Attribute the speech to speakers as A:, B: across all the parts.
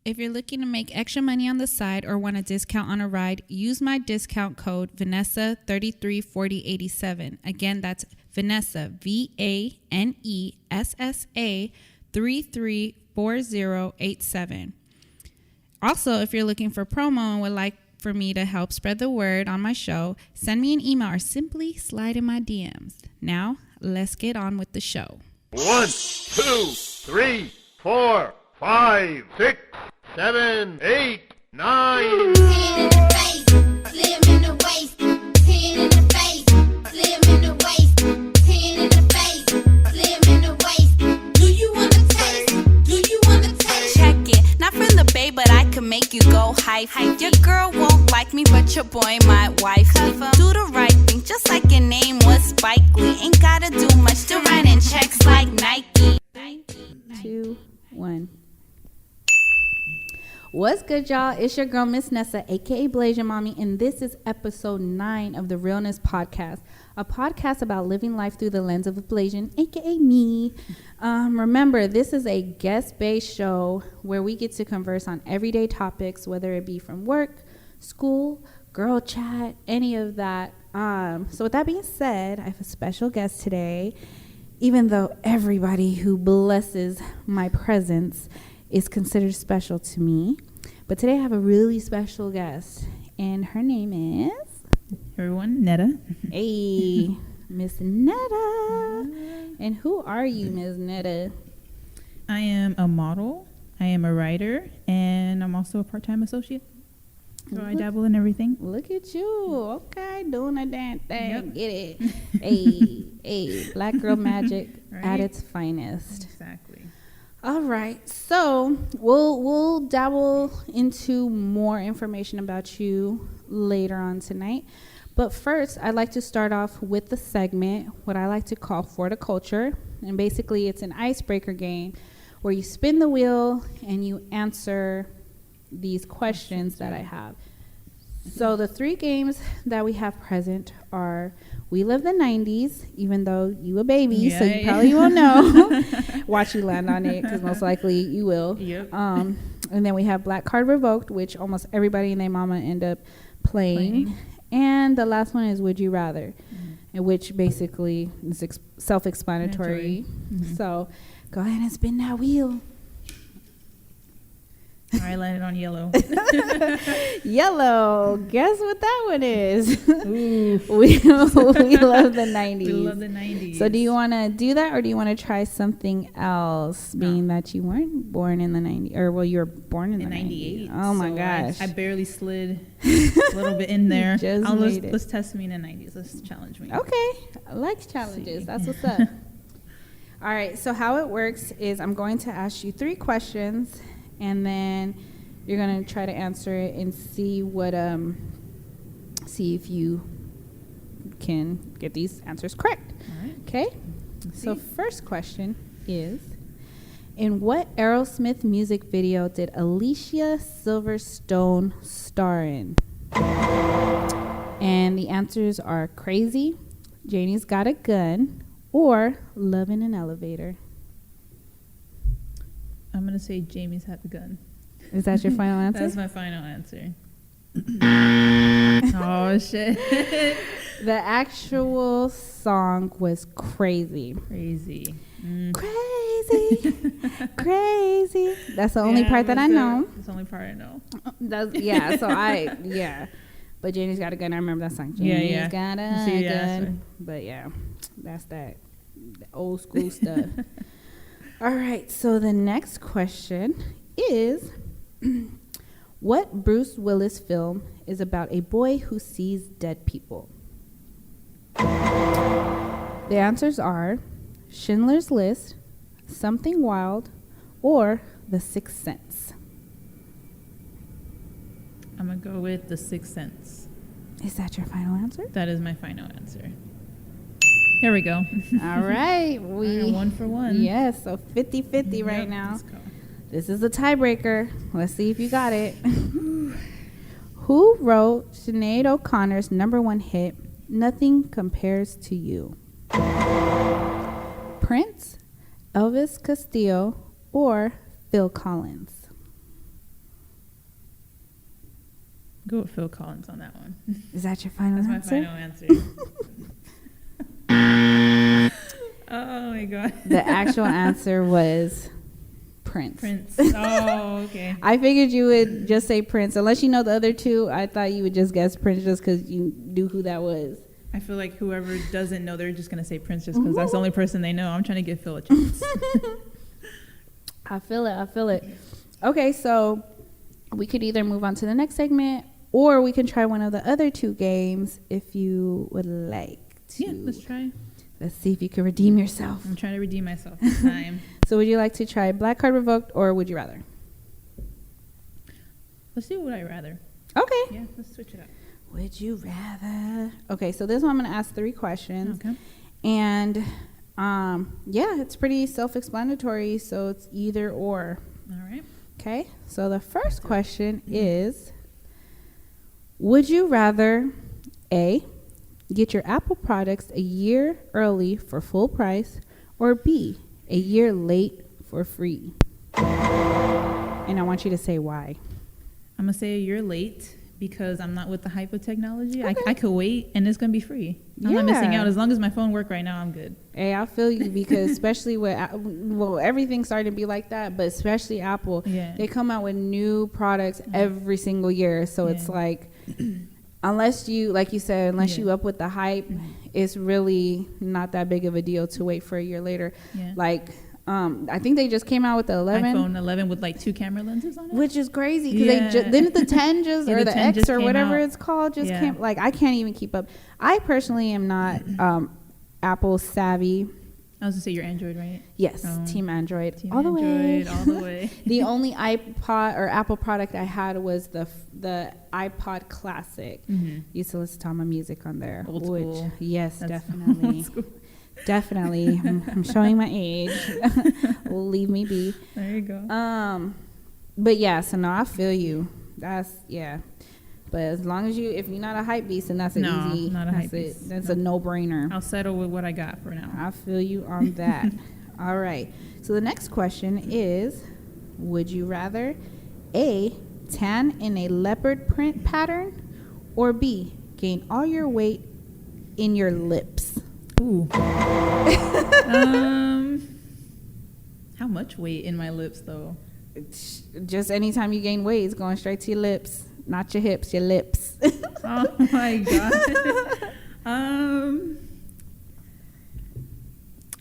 A: If you're looking to make extra money on the side or want a discount on a ride, use my discount code Vanessa 334087. Again, that's Vanessa, VANESSA 334087. Also, if you're looking for promo and would like for me to help spread the word on my show, send me an email or simply slide in my DMs. Now, let's get on with the show.
B: 1, 2, 3, 4, 5, 6, 7, 8, 9.
C: Hand in the face, slim in the waist. Hand in the face, slim in the waist. Hand in the face, slim in the waist. Do you wanna taste? Do you wanna taste?
D: Check it, not from the bay, but I can make you go hyphy. Your girl won't like me, but your boy might wife me. Do the right thing, just like your name was Spike Lee. Ain't gotta do much to write in checks like Nike.
A: 2, 1. What's good, y'all? It's your girl, Miss Netta, aka Blaze Your Mommy, and this is episode 9 of the AwareNESS podcast, a podcast about living life through the lens of a Blasian, aka me. Remember, this is a guest-based show where we get to converse on everyday topics, whether it be from work, school, girl chat, any of that. So with that being said, I have a special guest today, even though everybody who blesses my presence is considered special to me. But today I have a really special guest, and her name is...
E: Everyone, Netta.
A: Hey, Miss Netta. And who are you, Miss Netta?
E: I am a model, I am a writer, and I'm also a part-time associate. So I dabble in everything.
A: Look at you. Okay, doing a damn thing.
E: Yep.
A: Get it. Hey, black girl magic
E: Right?
A: at its finest.
E: Exactly.
A: All right, so we'll dabble into more information about you later on tonight. But first, I'd like to start off with the segment, what I like to call For the Culture. And basically, it's an icebreaker game where you spin the wheel and you answer these questions that I have. So the 3 games that we have present are We Live the 90s, even though you a baby, so you probably won't know. Watch you land on it, because most likely you will.
E: Yep.
A: And then we have Black Card Revoked, which almost everybody and their mama end up playing. And the last one is Would You Rather, which basically is self-explanatory. So go ahead and spin that wheel.
E: I landed on yellow.
A: Yellow. Guess what that one is?
E: Ooh.
A: we love the 90s.
E: We love the 90s.
A: So do you want to do that, or do you want to try something else, being that you weren't born in the 90s? Or, well, you were born in the
E: 98.
A: 90s. Oh, my
E: so
A: gosh.
E: I barely slid a little bit in there. Let's test me in the 90s. Let's challenge me.
A: Okay. I like challenges. That's what's up. All right. So how it works is I'm going to ask you 3 questions, and then you're going to try to answer it and see if you can get these answers correct.
E: All right.
A: Okay? So first question is, in what Aerosmith music video did Alicia Silverstone star in? And the answers are Crazy, Janie's Got a Gun, or Love in an Elevator.
E: I'm going to say Jamie's Had the Gun.
A: Is that your final answer?
E: That's my final answer. Oh, shit.
A: The actual song was Crazy.
E: Crazy.
A: Crazy. Crazy. That's the only part that I know.
E: That's the only part I know.
A: But Janie's Got a Gun. I remember that song.
E: Yeah,
A: Janie's Got a Gun.
E: So.
A: But yeah, that's that old school stuff. All right. So the next question is, what Bruce Willis film is about a boy who sees dead people? The answers are Schindler's List, Something Wild, or The Sixth Sense.
E: I'm going to go with The Sixth Sense.
A: Is that your final answer?
E: That is my final answer. Here we go.
A: All right. We
E: 1 for 1.
A: Yes, so 50-50 right now.
E: Let's go.
A: This is a tiebreaker. Let's see if you got it. Who wrote Sinead O'Connor's #1 hit, Nothing Compares to You? Prince, Elvis Costello, or Phil Collins?
E: Go with Phil Collins on that one.
A: Is that your final
E: That's
A: answer?
E: my final answer. Oh my god.
A: The actual answer was Prince.
E: Prince. Oh, okay.
A: I figured you would just say Prince. Unless you know the other two, I thought you would just guess Prince just because you knew who that was.
E: I feel like whoever doesn't know, they're just gonna say Prince just because that's the only person they know. I'm trying to give Phil a chance.
A: I feel it. Okay, so we could either move on to the next segment or we can try one of the other two games if you would like to.
E: Yeah, let's try.
A: Let's see if you can redeem yourself.
E: I'm trying to redeem myself this time.
A: So would you like to try Black Card Revoked or Would You Rather?
E: Let's do what I rather.
A: Okay.
E: Yeah, let's switch it up.
A: Would you rather? Okay, so this one I'm going to ask 3 questions.
E: Okay.
A: And yeah, it's pretty self-explanatory, so it's either or.
E: All right.
A: Okay, so the first question is, would you rather A, get your Apple products a year early for full price, or B, a year late for free? And I want you to say why.
E: I'm gonna say a year late because I'm not with the hype of technology.
A: Okay.
E: I could wait and it's gonna be free. I'm not missing
A: Yeah.
E: out. As long as my phone works right now, I'm good.
A: Hey, I feel you because especially with, well, everything's starting to be like that, but especially Apple,
E: Yeah.
A: they come out with new products every single year. So it's
E: Yeah.
A: like, unless you, like you said, unless
E: Yeah.
A: you up with the hype, it's really not that big of a deal to wait for a year later.
E: Yeah.
A: Like, I think they just came out with the 11.
E: iPhone 11 with like 2 camera lenses on it.
A: Which is crazy because
E: Yeah.
A: didn't the 10 just
E: Yeah,
A: or
E: the
A: the
E: 10
A: X
E: just
A: or
E: came
A: whatever
E: out.
A: it's called just
E: Yeah.
A: came, like I can't even keep up. I personally am not Apple savvy.
E: I was gonna say you're Android, right?
A: Yes,
E: Oh.
A: Team Android
E: Team
A: all the way.
E: Android, all the way.
A: The only iPod or Apple product I had was the iPod Classic.
E: Mhm.
A: Used to listen to all my music on there.
E: Old school.
A: Yes,
E: That's
A: definitely.
E: old school.
A: Definitely. I'm showing my age. Leave me be.
E: There you go.
A: But yeah, so no, I feel you. That's yeah. But as long as if you're not a hype beast, then that's an
E: No,
A: easy.
E: not a
A: that's
E: hype beast.
A: That's
E: No.
A: a no-brainer.
E: I'll settle with what I got for now.
A: I feel you on that. All right. So the next question is, would you rather A, tan in a leopard print pattern, or B, gain all your weight in your lips?
E: Ooh. How much weight in my lips though?
A: Just anytime you gain weight, it's going straight to your lips. Not your hips, your lips.
E: Oh my god.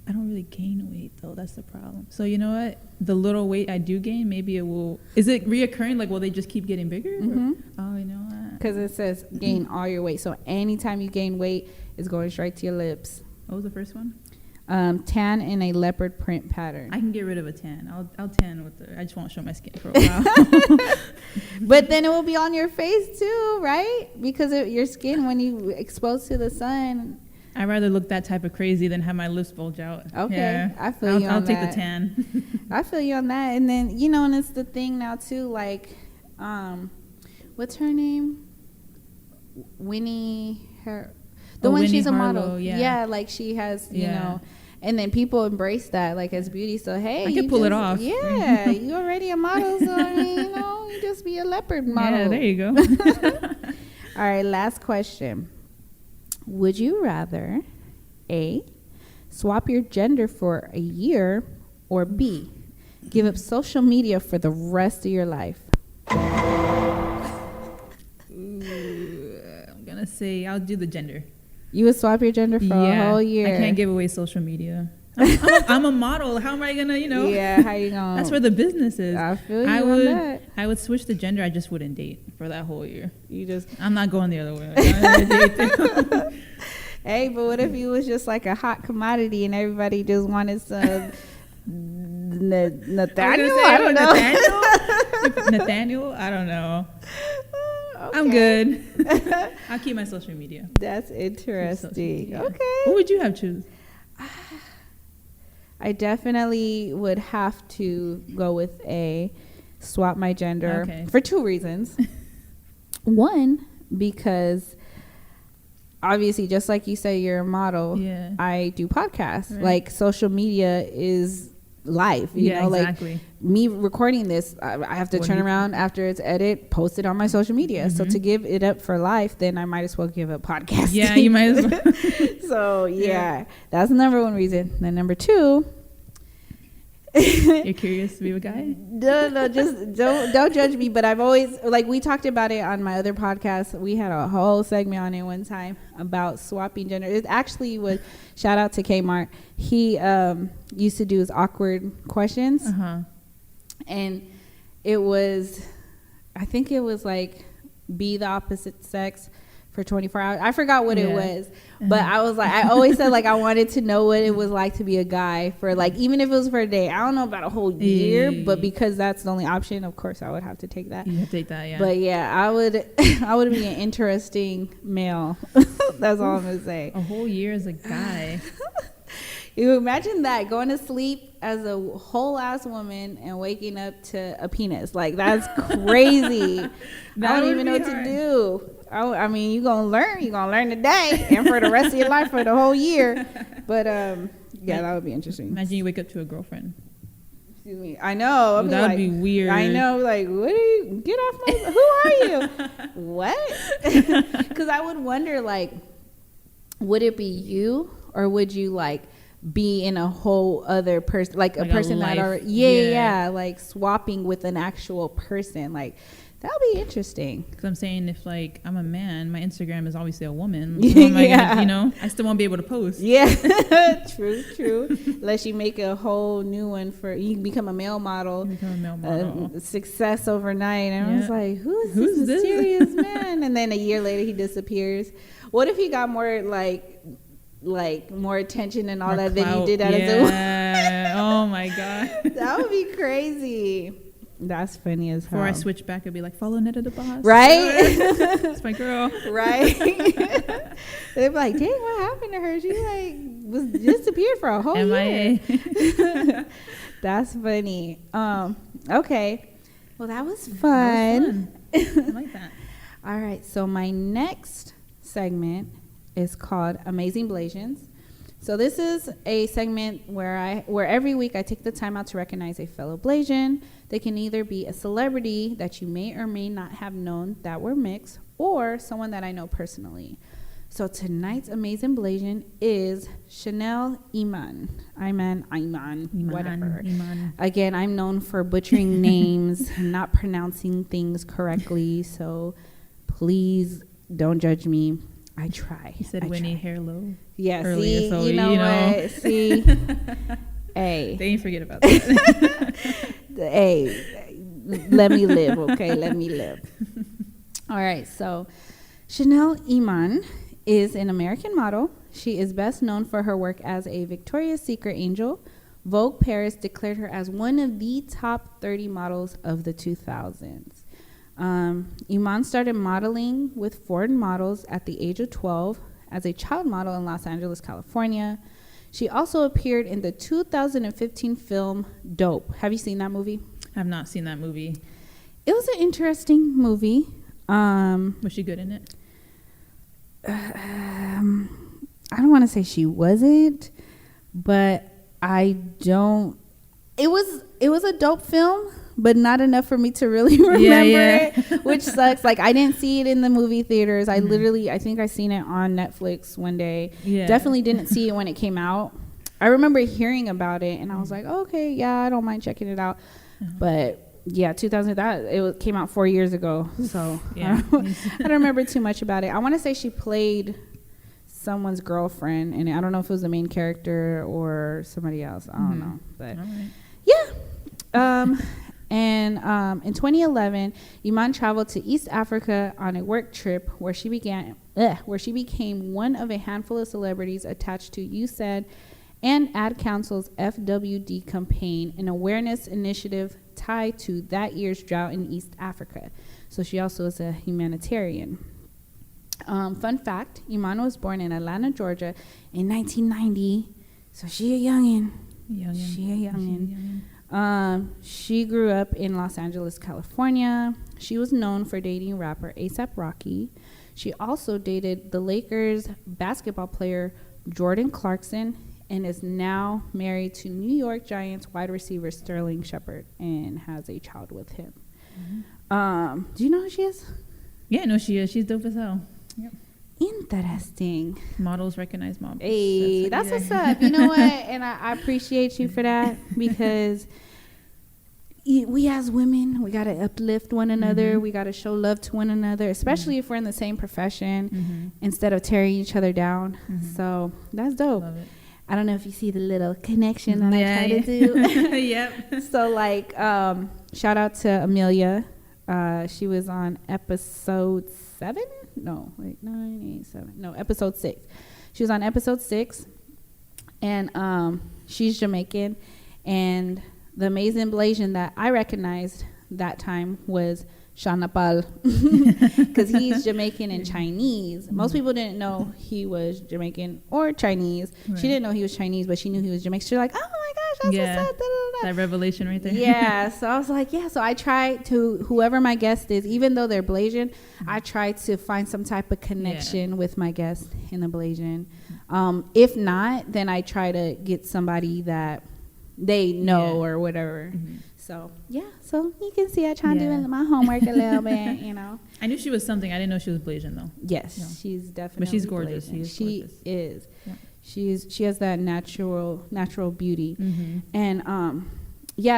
E: I don't really gain weight though. That's the problem. So you know what? The little weight I do gain, maybe it will. Is it reoccurring? Like, will they just keep getting bigger?
A: Mhm.
E: Oh, you know what?
A: Because it says gain all your weight. So anytime you gain weight, it's going straight to your lips.
E: What was the first one?
A: Tan in a leopard print pattern.
E: I can get rid of a tan. I'll tan with the. I just won't show my skin for a while.
A: But then it will be on your face too, right? Because your skin, when you expose to the sun.
E: I'd rather look that type of crazy than have my lips bulge out.
A: Okay,
E: Yeah.
A: I feel you on
E: I'll take
A: that.
E: the tan.
A: I feel you on that. And then, and it's the thing now too, like, what's her name? Winnie, the one
E: Winnie
A: she's a
E: Harlow,
A: model.
E: yeah.
A: Like she has,
E: Yeah.
A: and then people embrace that like as beauty. So hey,
E: I can pull it off.
A: Yeah, you already a model, so I mean, you just be a leopard model.
E: Yeah, there you go.
A: All right, last question. Would you rather A, swap your gender for a year, or B, give up social media for the rest of your life?
E: Ooh, I'm gonna say I'll do the gender.
A: You would swap your gender for a whole year.
E: I can't give away social media. I'm a model. How am I gonna,
A: Yeah, how you going?
E: That's where the business is.
A: I feel you on that.
E: I would switch the gender. I just wouldn't date for that whole year.
A: You just
E: I'm not going the other way. I'm gonna date.
A: Hey, but what if you was just like a hot commodity and everybody just wanted some Nathaniel? I don't know.
E: Nathaniel? I don't know.
A: Okay.
E: I'm good. I'll keep my social media.
A: That's interesting.
E: Yeah.
A: Okay.
E: What would you have choose?
A: I definitely would have to go with A, swap my gender,
E: Okay.
A: for 2 reasons. One, because obviously, just like you say, you're a model.
E: Yeah.
A: I do podcasts.
E: Right.
A: Like social media is life. You know,
E: exactly.
A: like me recording this, I have to turn around after it's edited, post it on my social media. So to give it up for life, then I might as well give up podcasting.
E: Yeah, you might as well.
A: So yeah, that's the number one reason. Then number two,
E: you're curious to be with a guy?
A: no, just don't judge me. But I've always, like, we talked about it on my other podcast. We had a whole segment on it one time about swapping gender. It actually was, shout out to Kmart. He used to do his awkward questions, and it was, I think it was like, be the opposite sex for 24 hours. I forgot what it was, but I was like, I always said, like, I wanted to know what it was like to be a guy for, like, even if it was for a day. I don't know about a whole year, but because that's the only option, of course I would have to take that.
E: You have to take that, yeah.
A: But yeah, I would be an interesting male. That's all I'm gonna say.
E: A whole year as a guy.
A: You imagine that, going to sleep as a whole ass woman and waking up to a penis. Like, that's crazy. I don't even know what to do. I mean, you're going to learn today and for the rest of your life, for the whole year. But yeah, that would be interesting.
E: Imagine you wake up to a girlfriend.
A: Excuse me. I know.
E: That would be weird.
A: I know. Like, what are you? Get off my. Who are you? What? Because I would wonder, like, would it be you, or would you, like, be in a whole other person, like a person that already, yeah, like swapping with an actual person? Like, that would be interesting.
E: Because I'm saying, if, like, I'm a man, my Instagram is obviously a woman. How am I gonna, you know, I still won't be able to post.
A: Yeah, true. Unless you make a whole new one for, you can become a male model. Success overnight. And I was like, who's this mysterious man? And then a year later, he disappears. What if he got more, like more attention and all more that than you did as a woman?
E: Oh my God.
A: That would be crazy. That's funny as hell.
E: Before I switch back, I'd be like, follow Netta the boss.
A: Right?
E: That's my girl.
A: Right? They'd be like, dang, what happened to her? She, like, was disappeared for a whole year. That's funny. Okay. Well, that was fun.
E: I like that.
A: All right. So my next segment is called Amazing Blasians. So this is a segment where every week I take the time out to recognize a fellow Blasian. They can either be a celebrity that you may or may not have known that we're mixed, or someone that I know personally. So tonight's Amazing Blasian is Chanel Iman, whatever.
E: Iman.
A: Again, I'm known for butchering names and not pronouncing things correctly, so please don't judge me. I try.
E: You said Winnie Hairlow.
A: Yeah,
E: earlier,
A: see,
E: so
A: you know what? See, hey.
E: They ain't forget about that.
A: Hey, let me live, okay? Let me live. All right, so Chanel Iman is an American model. She is best known for her work as a Victoria's Secret angel. Vogue Paris declared her as one of the top 30 models of the 2000s. Iman started modeling with Ford models at the age of 12 as a child model in Los Angeles, California. She also appeared in the 2015 film Dope. Have you seen that movie?
E: I have not seen that movie.
A: It was an interesting movie.
E: Was she good in it?
A: I don't want to say she wasn't, but it was a dope film, but not enough for me to really remember it, which sucks. Like, I didn't see it in the movie theaters. I think I seen it on Netflix one day. Definitely didn't see it when it came out. I remember hearing about it and I was like, okay, yeah, I don't mind checking it out. But yeah, 2000, came out 4 years ago, so I don't remember too much about it. I want to say she played someone's girlfriend, and I don't know if it was the main character or somebody else. I don't know, but yeah. And in 2011, Iman traveled to East Africa on a work trip where she became one of a handful of celebrities attached to USAID and Ad Council's FWD campaign, an awareness initiative tied to that year's drought in East Africa. So she also is a humanitarian. Fun fact, Iman was born in Atlanta, Georgia in 1990. So she a youngin'. She grew up in Los Angeles, California. She was known for dating rapper A$AP Rocky. She also dated the Lakers basketball player Jordan Clarkson and is now married to New York Giants wide receiver Sterling Shepard and has a child with him. Do you know who she is?
E: Yeah, no, she is. She's dope as hell. Yep.
A: Interesting.
E: Models recognize models.
A: Hey, that's what's up. You know what? And I appreciate you for that, because we as women, we got to uplift one another. We got to show love to one another, especially if we're in the same profession, instead of tearing each other down. So that's dope.
E: Love it.
A: I don't know if you see the little connection that I try to do.
E: Yep.
A: So like, shout out to Amelia. She was on episode 7. No, wait, 9, 8, 7. No, episode 6. She was on episode 6, and she's Jamaican. And the amazing Blasian that I recognized that time was Shanapal, because he's Jamaican and Chinese. Most people didn't know he was Jamaican or Chinese. Right. She didn't know he was Chinese, but she knew he was Jamaican. She's like, oh my gosh, that's what's up. Da, da, da.
E: That revelation right there.
A: Yeah, so I was like, yeah. So I try to, whoever my guest is, even though they're Blasian, I try to find some type of connection with my guest in the Blasian. If not, then I try to get somebody that they know or whatever. So so you can see I try to do my homework a little bit, you know.
E: I knew she was something. I didn't know she was Blasian though.
A: Yes, she's definitely.
E: But she's gorgeous.
A: She is. Yeah. She has that natural beauty, and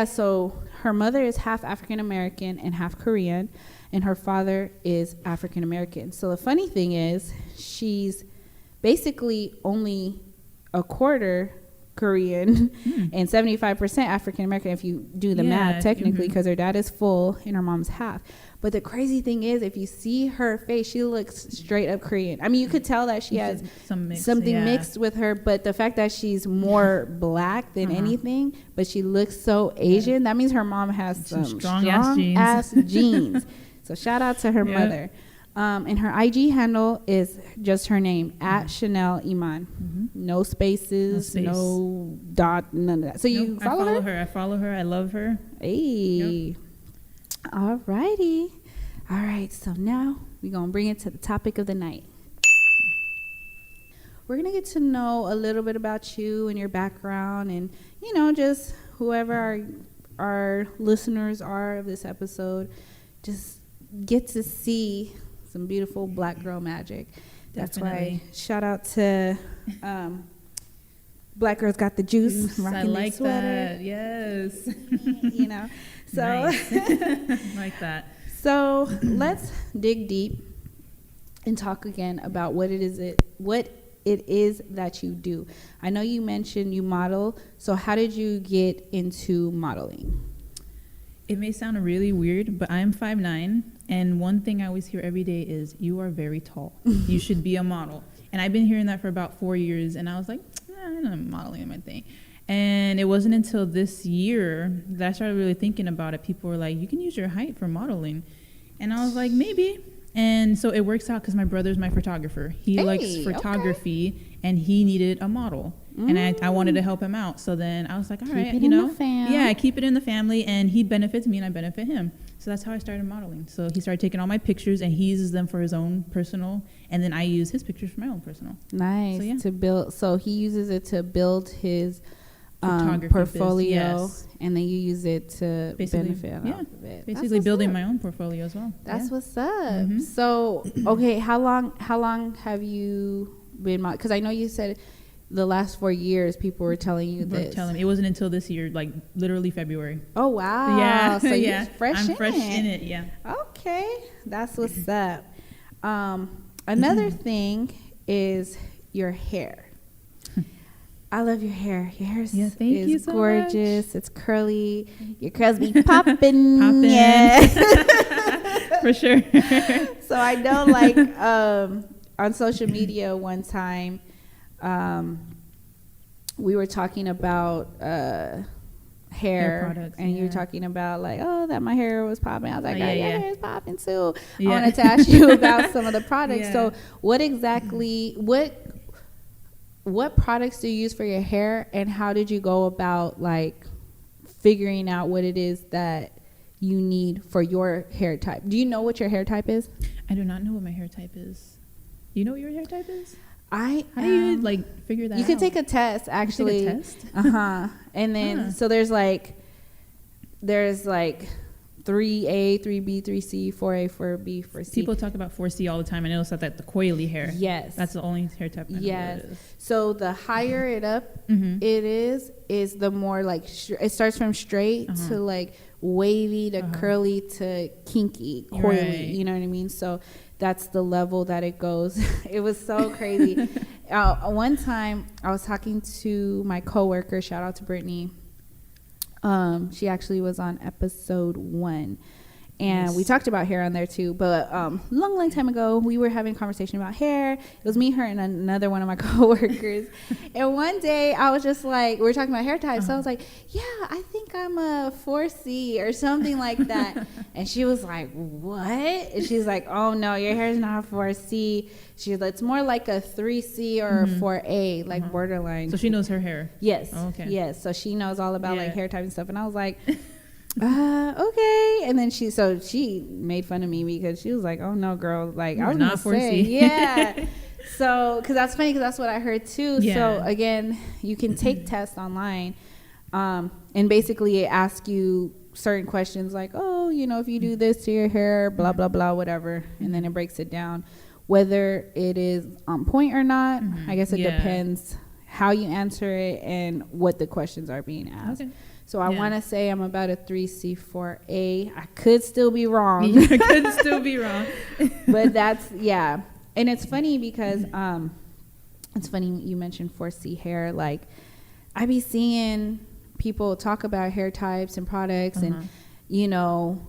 A: so her mother is half African American and half Korean, and her father is African American. So the funny thing is, she's basically only a quarter Korean and 75% African American if you do the math technically, because her dad is full and her mom's half. But the crazy thing is, if you see her face, she looks straight up Korean. I mean, you could tell that she has something mixed with her, but the fact that she's more black than anything, but she looks so Asian, that means her mom has some strong ass genes. So shout out to her mother. And her IG handle is just her name, at Chanel Iman. No spaces, no dot, none of that. So you follow her?
E: I follow her. I love her.
A: Hey. Yep. All righty. All right. So now we're going to bring it to the topic of the night. We're going to get to know a little bit about you and your background, and, you know, just whoever our listeners are of this episode, just get to see some beautiful black girl magic. That's why shout out to Black Girls Got the Juice.
E: I like that. Yes.
A: You know, so
E: like that.
A: So let's dig deep and talk again about what it is that you do. I know you mentioned you model. So how did you get into modeling?
E: It may sound really weird, but I'm 5'9", and one thing I always hear every day is, you are very tall. You should be a model. And I've been hearing that for about 4 years, and I was like, I'm modeling my thing. And it wasn't until this year that I started really thinking about it. People were like, you can use your height for modeling. And I was like, maybe. And so it works out because my brother's my photographer. He likes photography, and he needed a model. And I wanted to help him out. So then I was like, all right, you know, keep it in the family, and he benefits me and I benefit him. So that's how I started modeling. So he started taking all my pictures, and he uses them for his own personal, and then I use his pictures for my own personal.
A: Nice. To build. So he uses it to build his portfolio, and then you use it to benefit off of it.
E: Basically building my own portfolio as well.
A: That's what's up. So, okay, how long have you been because I know you said the last 4 years people were telling you this.
E: It wasn't until this year, like literally February.
A: Oh wow. Yeah. So you're fresh
E: in it. Yeah.
A: Okay. That's what's up. Another thing is your hair. I love your hair. Your hair is so gorgeous. Much. It's curly. Your curls be popping. Yeah.
E: For sure.
A: So I know, like, on social media one time, we were talking about hair products, and you were talking about like, oh, that my hair was popping. I was like, your hair is popping too. I wanted to ask you about some of the products. So what exactly, what products do you use for your hair, and how did you go about like figuring out what it is that you need for your hair type? Do you know what your hair type is?
E: I do not know what my hair type is. You know what your hair type is?
A: I
E: How do you like figure that out?
A: You can take a test actually.
E: You take a test?
A: And then so there's like 3A, 3B, 3C, 4A, 4B, 4C.
E: People talk about 4C all the time. I noticed that the coily hair.
A: Yes.
E: That's the only hair type I know
A: Yes.
E: what it is.
A: So the higher it up
E: Mhm.
A: it is the more like it starts from straight to like wavy to curly to kinky, coily.
E: Right.
A: You know what I mean? So that's the level that it goes. It was so crazy. One time I was talking to my coworker. Shout out to Brittany. She actually was on episode 1, and
E: Nice.
A: we talked about hair on there too. But long time ago, we were having a conversation about hair. It was me, her, and another one of my coworkers. And one day, I was just like, we were talking about hair types. So I was like, "Yeah, I think I'm a 4C or something like that." And she was like, "What?" And she's like, "Oh no, your hair is not a 4C." She's like, "It's more like a 3C or a 4A, like borderline."
E: So she knows her hair.
A: Yes.
E: Oh, okay.
A: Yes. So she knows all about like
E: Yeah.
A: hair type and stuff. And I was like, okay. And then she made fun of me because she was like, "Oh no, girl, like I was
E: You're
A: not
E: not 4C."
A: say, yeah." So, because that's funny, because that's what I heard too.
E: Yeah.
A: So again, you can take tests online, and basically it asks you certain questions like, "Oh, you know, if you do this to your hair, blah blah blah, whatever," and then it breaks it down, whether it is on point or not. I guess it
E: Yeah.
A: depends how you answer it and what the questions are being asked.
E: Okay.
A: So I
E: Yeah.
A: want to say I'm about a 3C4A. I could still be wrong.
E: You could still be wrong.
A: But that's, yeah. And it's funny because it's funny you mentioned 4C hair. Like, I be seeing people talk about hair types and products and, you know,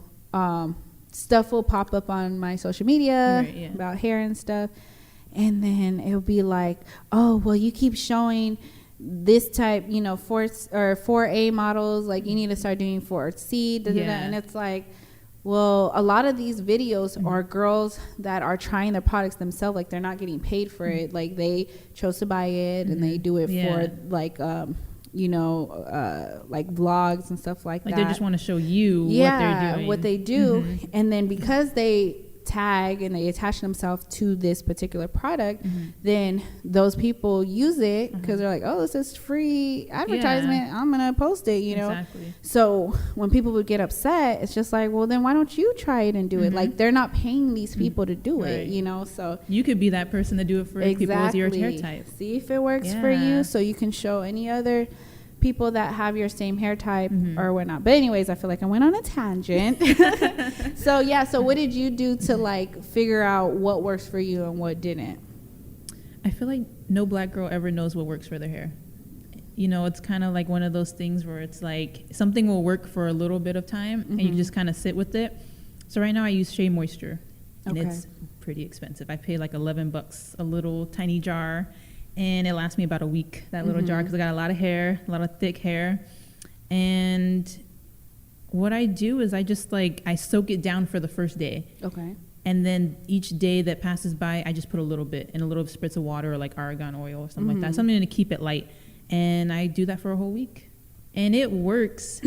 A: stuff will pop up on my social media
E: Right, yeah.
A: about hair and stuff. And then it'll be like, "Oh, well, you keep showing this type, you know, 4A models, like you need to start doing 4C, da, da, da."
E: Yeah.
A: And it's like, well, a lot of these videos are girls that are trying their products themselves, like they're not getting paid for it, like they chose to buy it and they do it
E: Yeah.
A: for like you know, like vlogs and stuff like
E: Like
A: that.
E: they just want to show you
A: Yeah,
E: what they're doing.
A: what they do. And then because they tag and they attach themselves to this particular product, then those people use it because they're like, "Oh, this is free advertisement. I'm going to post it," you know?
E: Exactly.
A: So when people would get upset, it's just like, well, then why don't you try it and do it? Like, they're not paying these people to do it,
E: Right.
A: you know? So
E: You could be that person to do it for people with your hair type.
A: see if it works for
E: Yeah.
A: you, so you can show any other people that have your same hair type or whatnot. But anyways, I feel like I went on a tangent. So yeah, so what did you do to like figure out what works for you and what didn't?
E: I feel like no black girl ever knows what works for their hair. You know, it's kind of like one of those things where it's like something will work for a little bit of time and you just kind of sit with it. So right now I use Shea Moisture and
A: Okay.
E: it's pretty expensive. I pay like $11 a little tiny jar and it lasts me about a week, that little jar, because I got a lot of hair, a lot of thick hair. And what I do is I just like, I soak it down for the first day.
A: Okay.
E: And then each day that passes by, I just put a little bit in a little spritz of water or like argan oil or something like that. Something to keep it light. And I do that for a whole week. And it works.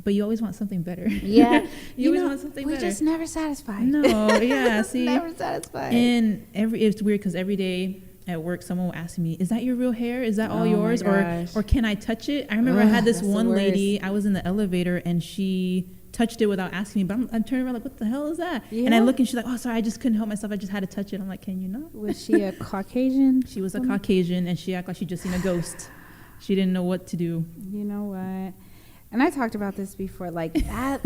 E: But you always want something better.
A: Yeah.
E: you always want something
A: we're
E: better.
A: just never satisfied.
E: No, yeah, see.
A: Never satisfied.
E: And it's weird because every day at work, someone will ask me, "Is that your real hair? Is that all
A: Oh my
E: yours?
A: gosh.
E: Or can I touch it?" I remember I had this
A: that's the
E: one lady,
A: worst.
E: I was in the elevator and she touched it without asking me, but I'm turning around like, "What the hell is that?" And I
A: Yeah.
E: look and she's like, "Oh, sorry, I just couldn't help myself. I just had to touch it." I'm like, "Can you not?"
A: Was she a Caucasian?
E: She was a Caucasian and she acted like she just seen a ghost. She didn't know what to do.
A: You know what? And I talked about this before. Like, that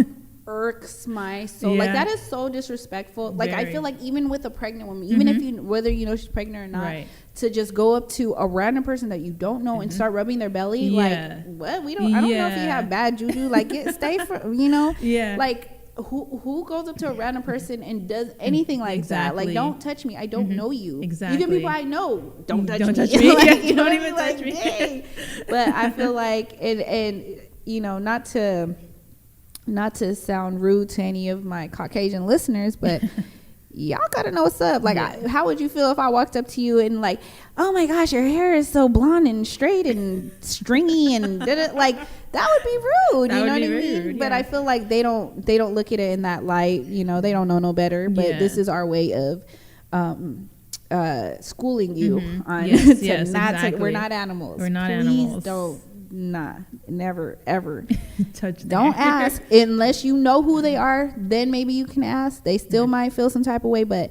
A: irks my soul. Like,
E: Yeah.
A: that is so disrespectful. Like, I
E: Very.
A: feel like even with a pregnant woman, even if you, whether you know she's pregnant or not,
E: Right.
A: to just go up to a random person that you don't know and start rubbing their belly.
E: Yeah.
A: Like, what? I don't know if you
E: Yeah.
A: have bad juju. Like, stay for, you know?
E: Yeah.
A: Like, who goes up to a random person and does anything like that? Like,
E: Exactly.
A: don't touch me. I don't know you.
E: Exactly.
A: Even people I know, don't touch
E: Don't
A: me.
E: touch me.
A: Like,
E: Yeah,
A: you know
E: don't
A: what I
E: even
A: mean?
E: touch
A: Like,
E: me.
A: dang. But I feel like, and you know, not to sound rude to any of my Caucasian listeners, but y'all gotta know what's up. Like,
E: Yeah.
A: how would you feel if I walked up to you and like, "Oh my gosh, your hair is so blonde and straight and stringy," and like, that would be rude.
E: That
A: You
E: would
A: know what
E: be
A: I
E: very
A: mean?
E: rude,
A: But
E: yeah.
A: I feel like they don't look at it in that light. You know, they don't know no better. But
E: Yeah.
A: this is our way of schooling you on
E: Yes,
A: to
E: yes,
A: not
E: exactly.
A: we're not animals.
E: We're not
A: Please
E: animals.
A: don't. Nah, never, ever.
E: Touch that.
A: Don't ask unless you know who they are. Then maybe you can ask. They still might feel some type of way, but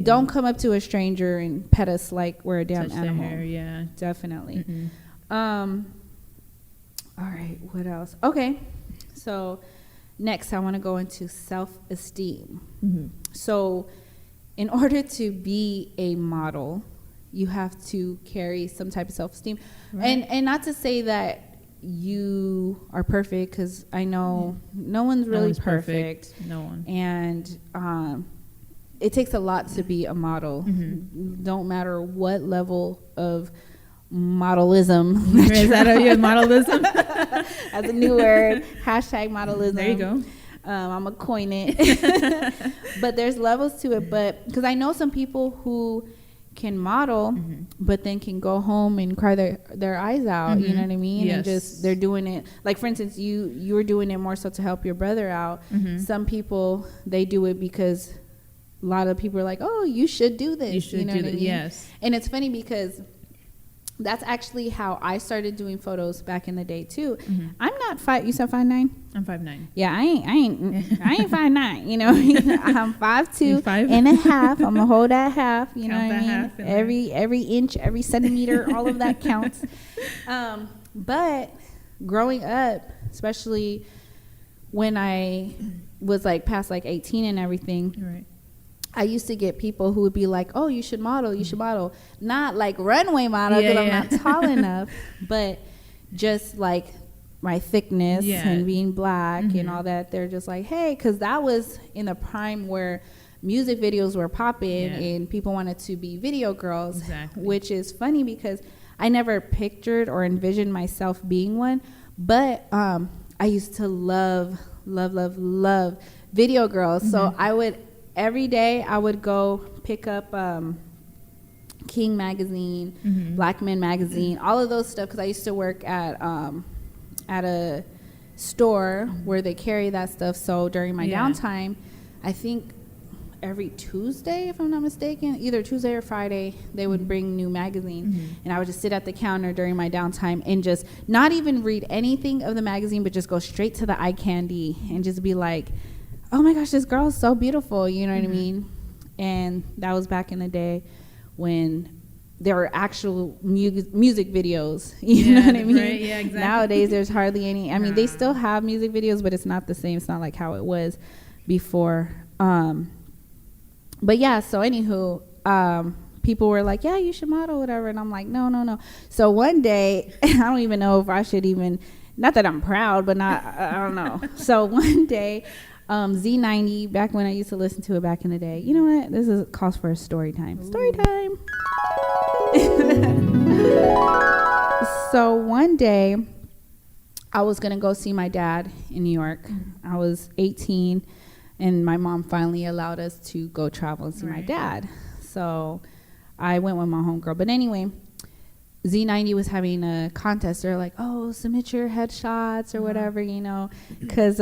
A: don't come up to a stranger and pet us like we're a damn
E: Touch
A: animal.
E: their hair, yeah.
A: Definitely.
E: Mm-mm.
A: All right, what else? Okay, so next I want to go into self-esteem.
E: Mm-hmm.
A: So in order to be a model, you have to carry some type of self-esteem.
E: Right.
A: And not to say that you are perfect, because I know no one's really perfect.
E: No one.
A: And it takes a lot to be a model. Don't matter what level of modelism.
E: Is that how you have modelism?
A: That's a new word. Hashtag modelism.
E: There you go.
A: I'm going to coin it. But there's levels to it. But because I know some people who can model, but then can go home and cry their eyes out. You know what I mean?
E: Yes.
A: And just they're doing it. Like, for instance, you were doing it more so to help your brother out. Some people, they do it because a lot of people are like, oh, you should do this.
E: You should
A: know
E: do
A: what I
E: that.
A: mean?
E: Yes.
A: And it's funny because that's actually how I started doing photos back in the day too. I'm not you said 5'9"? I'm
E: 5'9".
A: Yeah, I ain't 5'9", you know. I'm 5'2"
E: Five?
A: and a half. I'm gonna hold that half, you know
E: Count
A: what I
E: that
A: mean?
E: half in there.
A: Every inch, every centimeter, all of that counts. But growing up, especially when I was like past like 18 and everything,
E: Right.
A: I used to get people who would be like, oh, you should model. Not like runway model because I'm not tall enough, but just like my thickness and being black and all that. They're just like, hey, because that was in the prime where music videos were popping and people wanted to be video girls, which is funny because I never pictured or envisioned myself being one. But I used to love video girls. So I would... Every day I would go pick up King magazine, Black Men magazine, all of those stuff because I used to work at a store where they carry that stuff. So during my downtime, I think every Tuesday, if I'm not mistaken, either Tuesday or Friday, they would bring new magazine. And I would just sit at the counter during my downtime and just not even read anything of the magazine, but just go straight to the eye candy and just be like, oh my gosh, this girl is so beautiful, you know what I mean? And that was back in the day when there were actual music videos, you know what I mean?
E: Right, yeah, exactly.
A: Nowadays, there's hardly any. I mean, they still have music videos, but it's not the same. It's not like how it was before. But yeah, so anywho, people were like, yeah, you should model, whatever. And I'm like, no. So one day, I don't even know if I should even, not that I'm proud, but I don't know. So one day, Z90, back when I used to listen to it back in the day. You know what? This is calls for a story time. Story time. So one day, I was going to go see my dad in New York. I was 18, and my mom finally allowed us to go travel and see my dad. So I went with my homegirl. But anyway, Z90 was having a contest. They're like, oh, submit your headshots or whatever, you know, because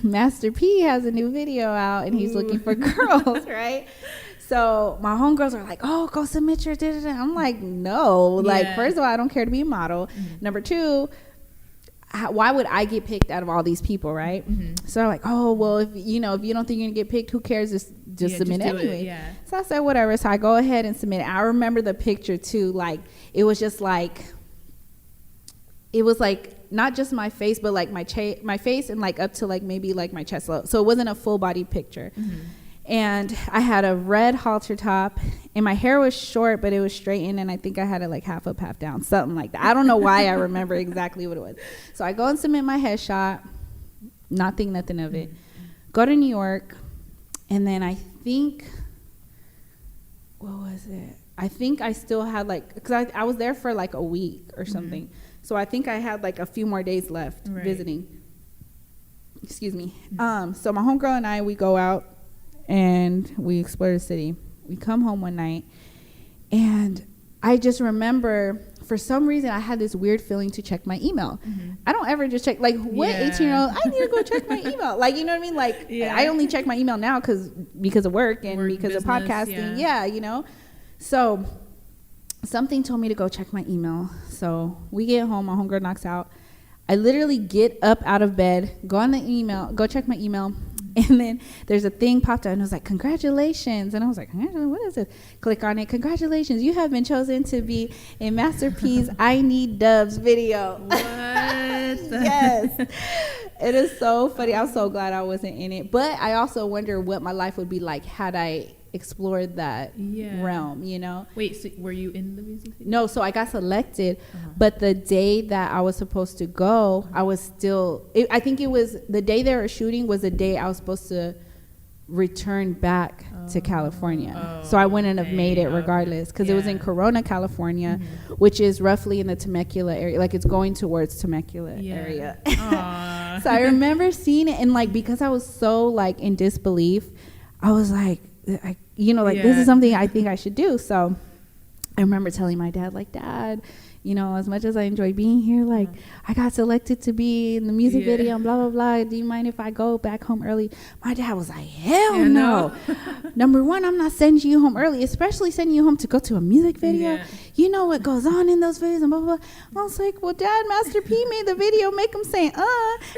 A: Master P has a new video out and he's looking for girls, right? So my homegirls are like, oh, go submit your da-da-da. I'm like, no. Like, first of all, I don't care to be a model. Number two, why would I get picked out of all these people, right? So I'm like, oh, well, if you don't think you're gonna get picked, who cares? Just submit anyway. So I said, whatever. So I go ahead and submit it. I remember the picture too. Like, it was just like, it was like not just my face, but like my face and like up to like maybe like my chest level. So it wasn't a full body picture. And I had a red halter top, and my hair was short, but it was straightened, and I think I had it like half up, half down, something like that. I don't know why I remember exactly what it was. So I go and submit my headshot, not think nothing of it. Go to New York, and then I think, what was it? I think I still had like, because I was there for like a week or something. So I think I had like a few more days left visiting. Excuse me. So my homegirl and I, we go out and we explore the city. We come home one night, and I just remember, for some reason, I had this weird feeling to check my email. I don't ever just check, like, what 18-year-old, I need to go check my email. Like, you know what I mean? Like, I only check my email now because of work and because
E: business,
A: of podcasting. Yeah, you know? So something told me to go check my email. So we get home, my homegirl knocks out. I literally get up out of bed, go on the email, go check my email, and then there's a thing popped up and it was like, congratulations. And I was like, what is this? Click on it. Congratulations, you have been chosen to be in Masterpiece I Need Dubs video.
E: What?
A: Yes. It is so funny. I'm so glad I wasn't in it. But I also wonder what my life would be like had I explored that realm, you know?
E: Wait, so were you in the music video?
A: No, so I got selected, but the day that I was supposed to go, I was still, I think it was the day they were shooting was the day I was supposed to return back to California. So I wouldn't have made it regardless because it was in Corona, California, which is roughly in the Temecula area. Like it's going towards Temecula area. So I remember seeing it and like, because I was so like in disbelief, I was like, this is something I think I should do. So I remember telling my dad, like, Dad, you know, as much as I enjoy being here, like, I got selected to be in the music video and blah, blah, blah. Do you mind if I go back home early? My dad was like, hell no. Number one, I'm not sending you home early, especially sending you home to go to a music video. You know what goes on in those videos and blah, blah, blah. I was like, well, Dad, Master P made the video, make them say,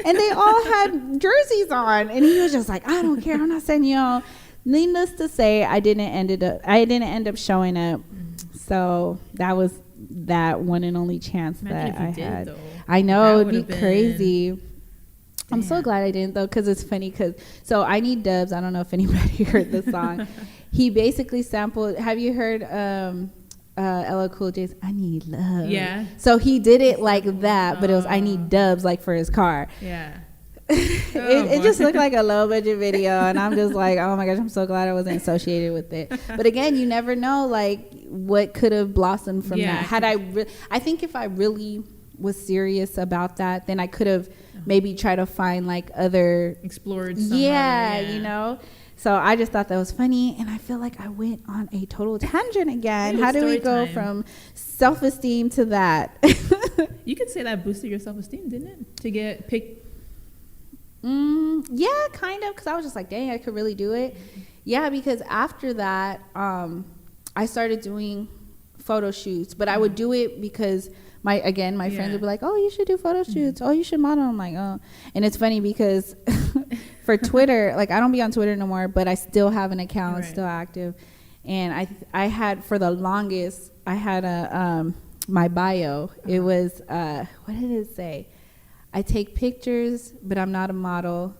A: and they all had jerseys on. And he was just like, I don't care. I'm not sending you home. Needless to say, I didn't end up showing up. So that was that one and only chance that I had. I know, it'd be crazy. I'm so glad I didn't though, because it's funny. So I Need Dubs. I don't know if anybody heard the song. He basically sampled. Have you heard LL Cool J's I Need Love? Yeah. So he did it like that, but it was I Need Dubs, like for his car. Yeah. It just looked like a low budget video, and I'm just like, oh my gosh, I'm so glad I wasn't associated with it. But again, you never know like what could have blossomed from that. Had I think if I really was serious about that, then I could have maybe tried to find like other
E: explored
A: you know. So I just thought that was funny, and I feel like I went on a total tangent again. How do we go from self-esteem to that?
E: You could say that boosted your self-esteem, didn't it? To get picked.
A: Yeah, kind of, because I was just like, dang, I could really do it. Yeah, because after that, I started doing photo shoots, but I would do it because my friends would be like, oh, you should do photo shoots. Oh, you should model. I'm like, oh. And it's funny because for Twitter, like I don't be on Twitter no more, but I still have an account, still active. And I had, for the longest, I had my bio. It was, what did it say? I take pictures, but I'm not a model.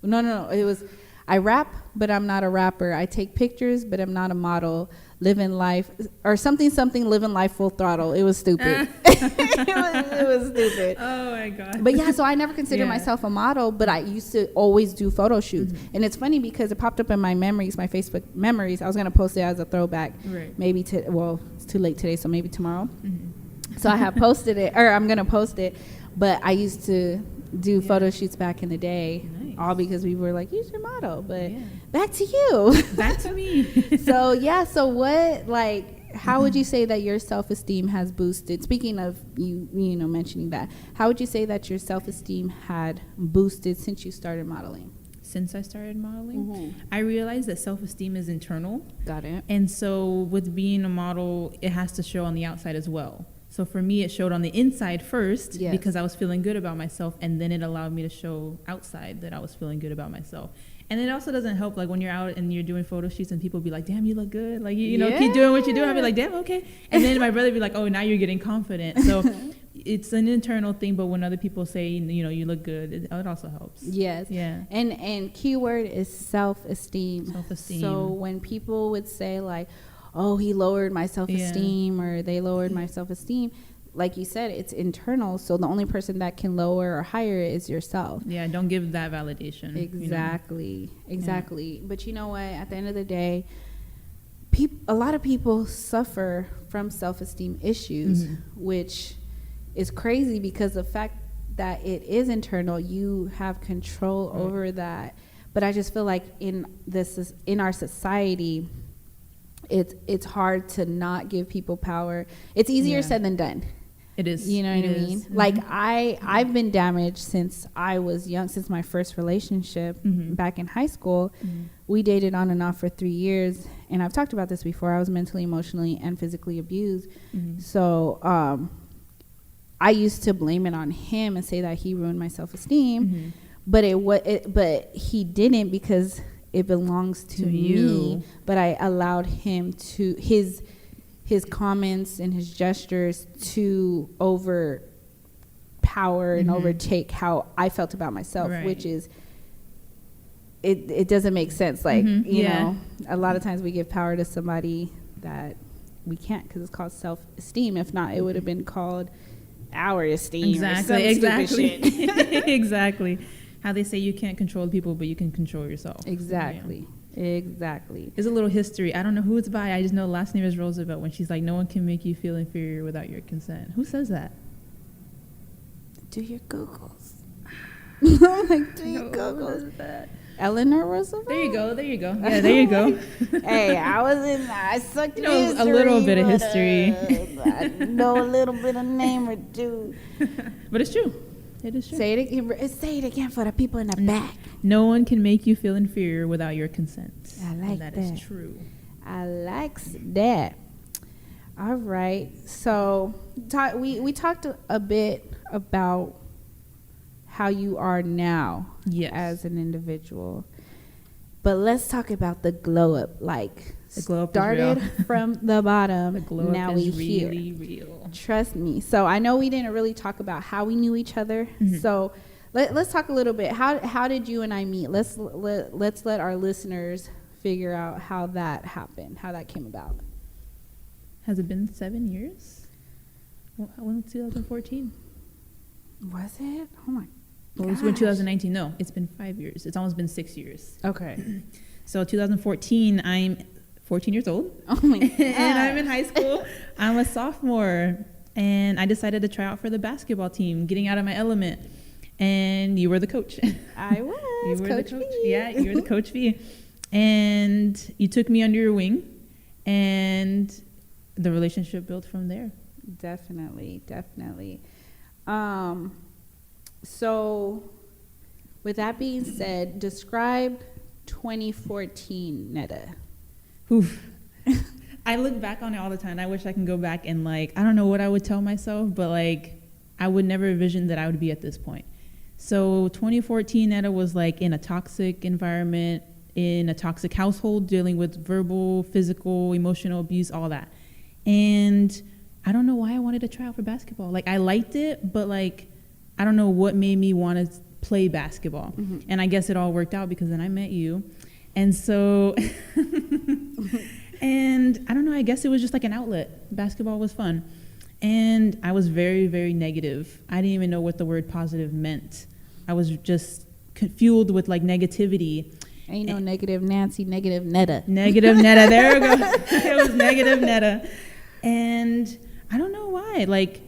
A: No. It was, I rap, but I'm not a rapper. I take pictures, but I'm not a model. Living life, or something, living life full throttle. It was stupid. it was stupid.
E: Oh my God.
A: But yeah, so I never considered myself a model, but I used to always do photo shoots. And it's funny because it popped up in my memories, my Facebook memories. I was going to post it as a throwback. Maybe it's too late today, so maybe tomorrow. So I have posted it, or I'm going to post it. But I used to do photo shoots back in the day, all because we were like, you should model. But back to you.
E: Back to me.
A: So what, like, how would you say that your self-esteem has boosted? Speaking of you know, mentioning that, how would you say that your self-esteem had boosted since you started modeling?
E: Since I started modeling, I realized that self-esteem is internal.
A: Got it.
E: And so with being a model, it has to show on the outside as well. So for me, it showed on the inside first because I was feeling good about myself, and then it allowed me to show outside that I was feeling good about myself. And it also doesn't help, like when you're out and you're doing photo shoots and people be like, damn, you look good. Like, you know, keep doing what you're doing. I'll be like, damn, okay. And then my brother be like, oh, now you're getting confident. So it's an internal thing, but when other people say, you know, you look good, it also helps.
A: Yes. Yeah. And keyword is self-esteem. Self-esteem. So when people would say like, oh, he lowered my self-esteem or they lowered my self-esteem, like you said, it's internal. So the only person that can lower or higher it is yourself.
E: Yeah, don't give that validation.
A: Exactly. Exactly. Yeah. But you know what? At the end of the day, a lot of people suffer from self-esteem issues, which is crazy because the fact that it is internal, you have control over that. But I just feel like in our society, it's hard to not give people power. It's easier said than done.
E: It is.
A: You know what I mean? Like I've been damaged since I was young, since my first relationship back in high school. We dated on and off for 3 years, and I've talked about this before, I was mentally, emotionally, and physically abused.
E: Mm-hmm.
A: So I used to blame it on him and say that he ruined my self-esteem.
E: Mm-hmm.
A: But he didn't, because it belongs to me.
E: You.
A: But I allowed him to his comments and his gestures to overpower and overtake how I felt about myself,
E: Right.
A: which is it doesn't make sense. Like, you know, a lot of times we give power to somebody that we can't, because it's called self-esteem. If not, it would have been called our esteem.
E: Exactly. Exactly. How they say you can't control people, but you can control yourself.
A: Exactly. Exactly.
E: There's a little history. I don't know who it's by. I just know the last name is Roosevelt, when she's like, no one can make you feel inferior without your consent. Who says that?
A: Do your Googles. I'm like, do your Googles. Eleanor Roosevelt?
E: There you go. There you go. Yeah, there you go.
A: Hey, I sucked in history.
E: A little bit of history.
A: I know a little bit of name or two.
E: But it's true. It is true.
A: Say it again for the people in the back.
E: No one can make you feel inferior without your consent.
A: I like
E: that.
A: that.
E: Is true.
A: I likes that. All right. So we talked a bit about how you are now as an individual. But let's talk about the glow up. Like,
E: the glow up
A: started
E: is real.
A: from the bottom.
E: The glow
A: now
E: up
A: we
E: is really
A: here.
E: real.
A: Trust me. So I know we didn't really talk about how we knew each other.
E: Mm-hmm.
A: So let's talk a little bit. How did you and I meet? Let's let our listeners figure out how that happened, how that came about.
E: Has it been 7 years? When 2014?
A: Was it? Oh my.
E: Well, it was in 2019. No, it's been 5 years. It's almost been 6 years.
A: Okay.
E: So 2014, I'm 14 years old.
A: Oh my God.
E: And I'm in high school. I'm a sophomore. And I decided to try out for the basketball team, getting out of my element. And you were the coach.
A: I was.
E: You were
A: Coach
E: the coach.
A: V.
E: Yeah, you were the coach V. And you took me under your wing. And the relationship built from there.
A: Definitely. So, with that being said, describe 2014 Netta.
E: Oof. I look back on it all the time. I wish I can go back and, like, I don't know what I would tell myself, but, like, I would never envision that I would be at this point. So 2014 Netta was, like, in a toxic environment, in a toxic household, dealing with verbal, physical, emotional abuse, all that. And I don't know why I wanted to try out for basketball. Like, I liked it, but, like, I don't know what made me want to play basketball. Mm-hmm. And I guess it all worked out because then I met you. And so, and I don't know, I guess it was just like an outlet. Basketball was fun. And I was very, very negative. I didn't even know what the word positive meant. I was just fueled with, like, negativity.
A: Ain't no negative Nancy, negative Netta.
E: Negative Netta, there we go. It was negative Netta. And I don't know why. Like,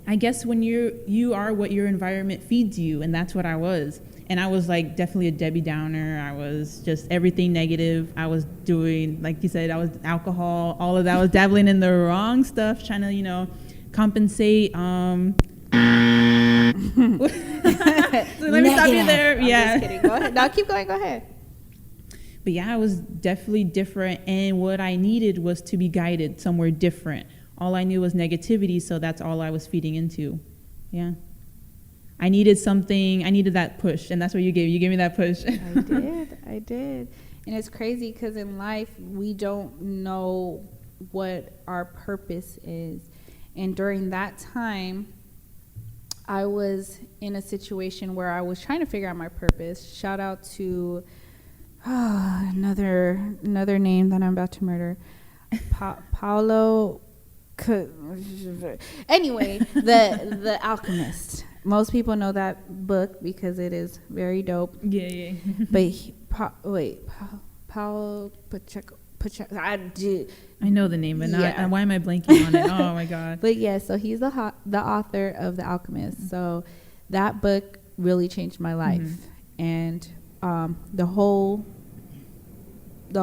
E: I guess when you are what your environment feeds you, and that's what I was. And I was, like, definitely a Debbie Downer. I was just everything negative. I was doing, like you said, I was alcohol, all of that. I was dabbling in the wrong stuff, trying to, you know, compensate. So let me stop you there. Yeah.
A: I'm just kidding. Go ahead. No, keep going. Go ahead.
E: But yeah, I was definitely different. And what I needed was to be guided somewhere different. All I knew was negativity, so that's all I was feeding into. Yeah. I needed something. I needed that push, and that's what you gave. You gave me that push.
A: I did. And it's crazy because in life, we don't know what our purpose is. And during that time, I was in a situation where I was trying to figure out my purpose. Shout out to another name that I'm about to murder. Paulo... Anyway, the Alchemist. Most people know that book because it is very dope.
E: Yeah.
A: But Paulo Pacheco.
E: I know the name, but not. Why am I blanking on it? Oh my God.
A: But yeah, so he's the author of The Alchemist. Mm-hmm. So that book really changed my life, mm-hmm. and the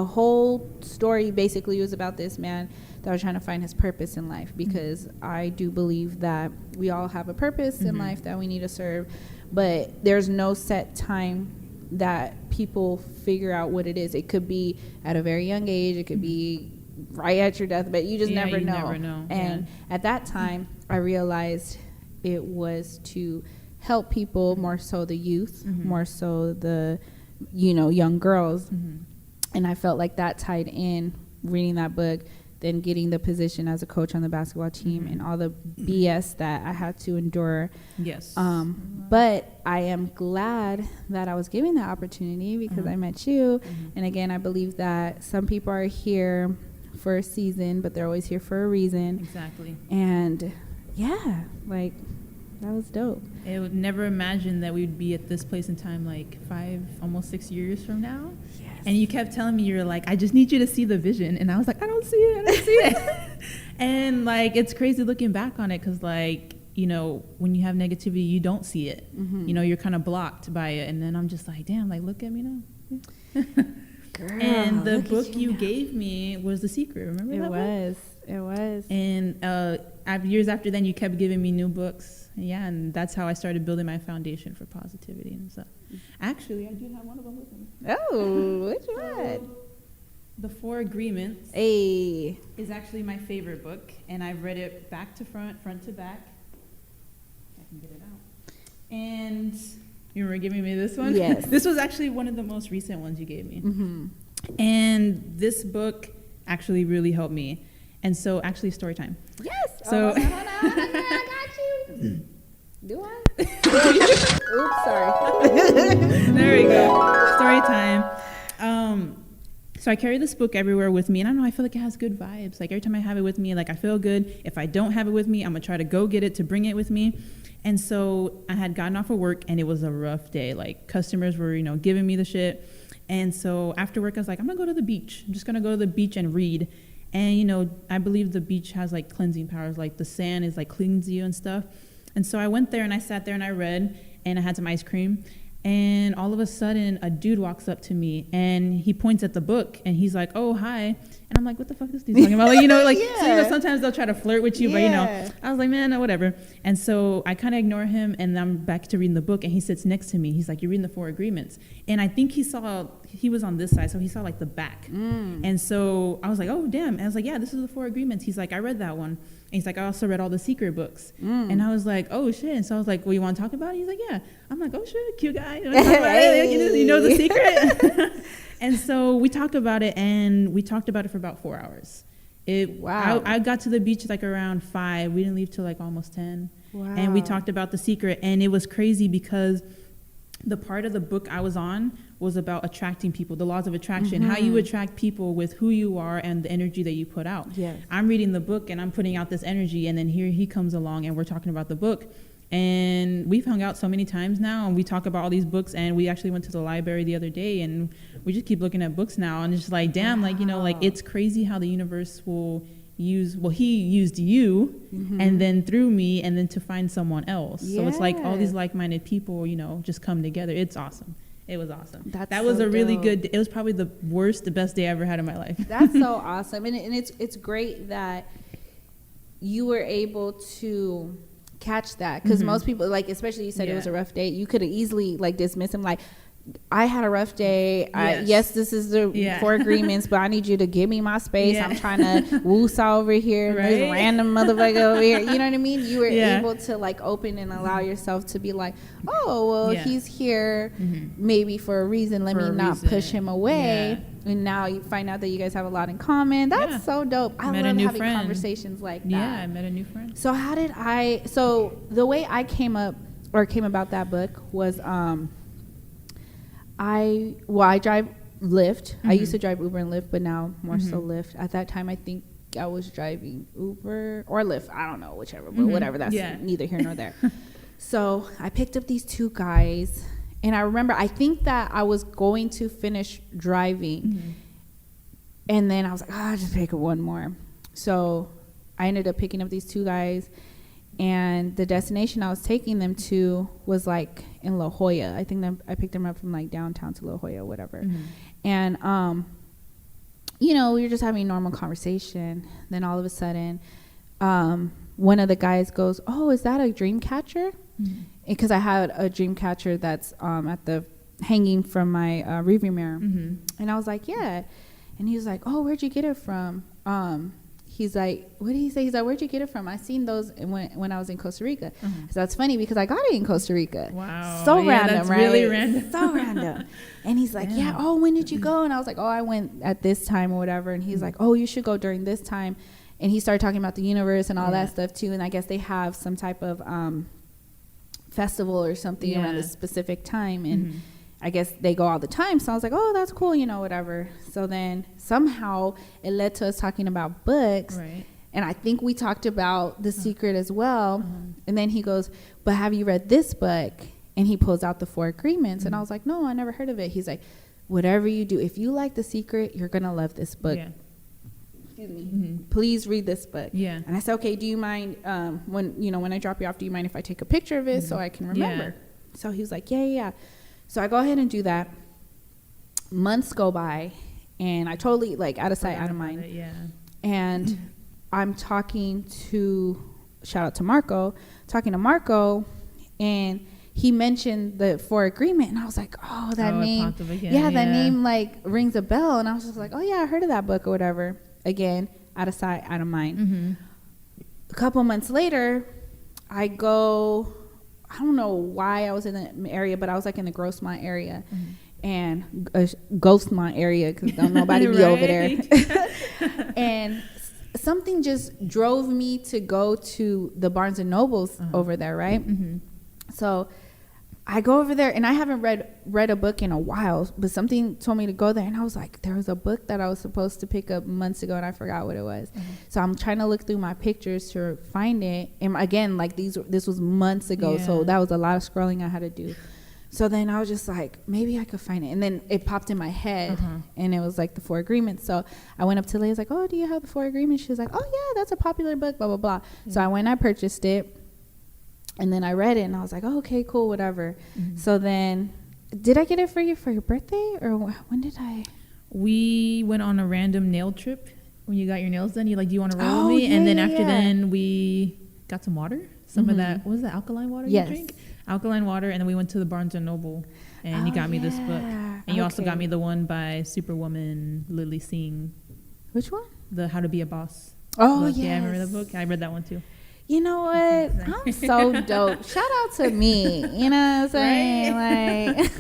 A: whole story basically was about this man that was trying to find his purpose in life, because mm-hmm. I do believe that we all have a purpose mm-hmm. in life that we need to serve, but there's no set time that people figure out what it is. It could be at a very young age. It could be right at your deathbed. You just never know.
E: Never know.
A: And at that time, I realized it was to help people, more so the youth, more so the, young girls. And I felt like that tied in, reading that book, then getting the position as a coach on the basketball team and all the BS that I had to endure.
E: Yes.
A: But I am glad that I was given that opportunity because I met you. And again, I believe that some people are here for a season, but they're always here for a reason.
E: Exactly.
A: And yeah, like, that was dope.
E: I would never imagine that we'd be at this place in time like 5, almost 6 years from now.
A: Yes.
E: And you kept telling me, you're like, I just need you to see the vision. And I was like, I don't see it. And like, it's crazy looking back on it because like, when you have negativity, you don't see it. You're kind of blocked by it. And then I'm just like, damn, like, look at me now.
A: Girl,
E: and the
A: look at
E: book you
A: now.
E: gave me was The Secret. Remember that book?
A: It was.
E: And years after then, you kept giving me new books. Yeah, and that's how I started building my foundation for positivity and stuff. Actually, I do have one of them with me.
A: Oh, which one?
E: The 4 Agreements
A: Hey.
E: is actually my favorite book, and I've read it back to front, front to back. I can get it out. And you remember giving me this one?
A: Yes.
E: This was actually one of the most recent ones you gave me. And this book actually really helped me. And so, actually, story time.
A: Yes.
E: So,
A: hold on, I got you. Do I? Oops, sorry.
E: There we go. Story time. So I carry this book everywhere with me, and I don't know, I feel like it has good vibes. Like every time I have it with me, like I feel good. If I don't have it with me, I'm gonna try to go get it to bring it with me. And so I had gotten off of work, and it was a rough day. Like customers were, giving me the shit. And so after work, I was like, I'm gonna go to the beach. I'm just gonna go to the beach and read. And I believe the beach has like cleansing powers, like the sand is like cleans you and stuff. And so I went there and I sat there and I read, and I had some ice cream. And all of a sudden, a dude walks up to me and he points at the book and he's like, "Oh, hi." And I'm like, "What the fuck is this dude talking about?" Like,
A: Yeah.
E: so, sometimes they'll try to flirt with you,
A: Yeah.
E: but I was like, man, no, whatever. And so I kind of ignore him, and I'm back to reading the book, and he sits next to me. He's like, "You're reading the 4 Agreements." And I think he was on this side, so he saw like the back. And so I was like, "Oh, damn." And I was like, "Yeah, this is the 4 Agreements." He's like, "I read that one." And he's like, "I also read all the secret books." And I was like, "Oh, shit." And so I was like, "Well, you want to talk about it?" He's like, "Yeah." I'm like, "Oh, shit, cute guy. You want to talk about it? You know the secret?" And so we talked about it, and we talked about it for about 4 hours.
A: Wow.
E: I got to the beach like around 5. We didn't leave till like almost 10.
A: Wow.
E: And we talked about the secret, and it was crazy because the part of the book I was on was about attracting people, the laws of attraction, how you attract people with who you are and the energy that you put out.
A: Yes.
E: I'm reading the book and I'm putting out this energy, and then here he comes along and we're talking about the book. And we've hung out so many times now, and we talk about all these books, and we actually went to the library the other day, and we just keep looking at books now, and it's just like, damn, like, like it's crazy how the universe will he used you and then through me and then to find someone else. So it's like all these like-minded people, just come together. It's awesome. It was awesome. That was
A: so
E: a really
A: dope.
E: good, it was probably the best day I ever had in my life.
A: That's so awesome. And it's great that you were able to catch that, because most people, like, especially you said it was a rough day, you could have easily like dismissed him, like, I had a rough day. Yes, this is the 4 Agreements, but I need you to give me my space. I'm trying to woo-saw over here,
E: Right?
A: this random motherfucker over here. You know what I mean? You were able to like open and allow yourself to be like, oh, well, he's here maybe for a reason. Let me not push him away. And now you find out that you guys have a lot in common. That's so dope. I love having conversations like that.
E: Yeah, I met a new friend.
A: So so the way I came about that book was I drive Lyft. I used to drive Uber and Lyft, but now more so Lyft. At that time, I think I was driving Uber or Lyft. I don't know, whichever, but whatever. That's neither here nor there. So I picked up these 2 guys, and I remember, I think that I was going to finish driving, and then I was like, I'll just pick up one more. So I ended up picking up these 2 guys, and the destination I was taking them to was like in La Jolla. I think I picked them up from like downtown to La Jolla, whatever. And we were just having a normal conversation. Then all of a sudden, one of the guys goes, "Oh, is that a dream catcher?" Because I had a dream catcher that's at the hanging from my rearview mirror.
E: Mm-hmm.
A: And I was like, yeah. And he was like, oh, where'd you get it from? He's like, what did he say? He's like, where'd you get it from? I seen those when I was in Costa Rica. So that's funny because I got it in Costa Rica.
E: Wow.
A: So
E: Yeah,
A: random,
E: that's
A: right?
E: really random.
A: So random. And he's like, yeah, oh, when did you go? And I was like, oh, I went at this time or whatever. And he's like, oh, you should go during this time. And he started talking about the universe and all that stuff too. And I guess they have some type of festival or something around this specific time. And I guess they go all the time. So I was like, oh, that's cool, you know, whatever. So then somehow it led to us talking about books.
E: Right.
A: And I think we talked about The Secret as well. And then he goes, but have you read this book? And he pulls out the 4 Agreements. And I was like, no, I never heard of it. He's like, whatever you do, if you like The Secret, you're going to love this book.
E: Yeah.
A: Excuse me. Please read this book.
E: Yeah.
A: And I said, okay, do you mind when I drop you off, do you mind if I take a picture of it so I can remember? So he was like, yeah. So I go ahead and do that. Months go by, and I totally, like, out of sight, out of mind. And I'm talking to, shout out to Marco, and he mentioned the 4 Agreement, and I was like, oh, that name.
E: Popped up again.
A: That name, like, rings a bell. And I was just like, oh, yeah, I heard of that book or whatever. Again, out of sight, out of mind. A couple months later, I go, I don't know why I was in the area, but I was like in the Grossmont area and Ghostmont area because don't nobody be over there. And something just drove me to go to the Barnes and Nobles over there, right? So I go over there, and I haven't read a book in a while, but something told me to go there, and I was like, there was a book that I was supposed to pick up months ago, and I forgot what it was. So I'm trying to look through my pictures to find it, and again, like this was months ago, so that was a lot of scrolling I had to do. So then I was just like, maybe I could find it, and then it popped in my head, and it was like the 4 Agreements. So I went up to Leigh, I was like, oh, do you have the 4 Agreements? She was like, oh yeah, that's a popular book, blah blah blah. So I went and I purchased it. And then I read it, and I was like, oh, okay, cool, whatever. So then, did I get it for you for your birthday? Or when did I?
E: We went on a random nail trip. When you got your nails done, you're like, do you want to roll with me? And then after then, we got some water. Some of that, what was that, alkaline water you drink? Alkaline water. And then we went to the Barnes & Noble, and you got me this book. And you also got me the one by Superwoman Lily Singh.
A: Which one?
E: The How to Be a Boss.
A: Oh,
E: book.
A: yes.
E: Yeah, I remember that book. I read that one, too.
A: You know what? I'm so dope. Shout out to me. You know what I'm saying? Right. Like,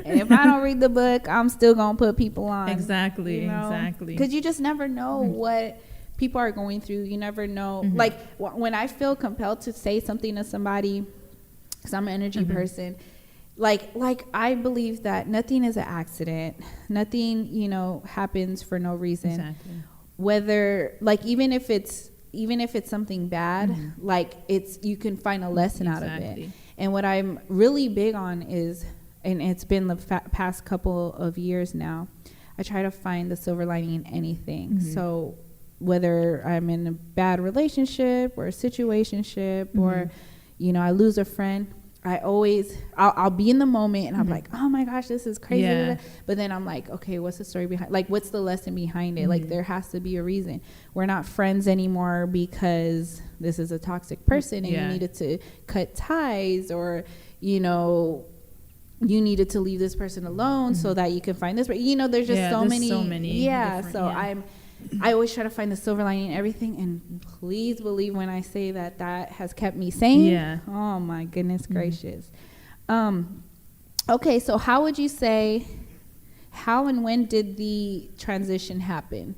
A: and if I don't read the book, I'm still going to put people on.
E: Exactly.
A: You know?
E: Exactly.
A: Because you just never know what people are going through. You never know. Like, when I feel compelled to say something to somebody, because I'm an energy person, like I believe that nothing is an accident. Nothing, happens for no reason.
E: Exactly.
A: Whether, like, even if it's something bad, like you can find a lesson out of it. And what I'm really big on is, and it's been the past couple of years now, I try to find the silver lining in anything. So whether I'm in a bad relationship or a situationship or, I lose a friend, I'll be in the moment and I'm like, oh my gosh, this is crazy. But then I'm like, okay, what's the story behind, like, what's the lesson behind it? Like, there has to be a reason. We're not friends anymore because this is a toxic person and you needed to cut ties, or, you needed to leave this person alone so that you can find this. But, there's just so many. I always try to find the silver lining in everything, and please believe when I say that has kept me sane. Oh my goodness gracious. Okay, so how would you say, how and when did the transition happen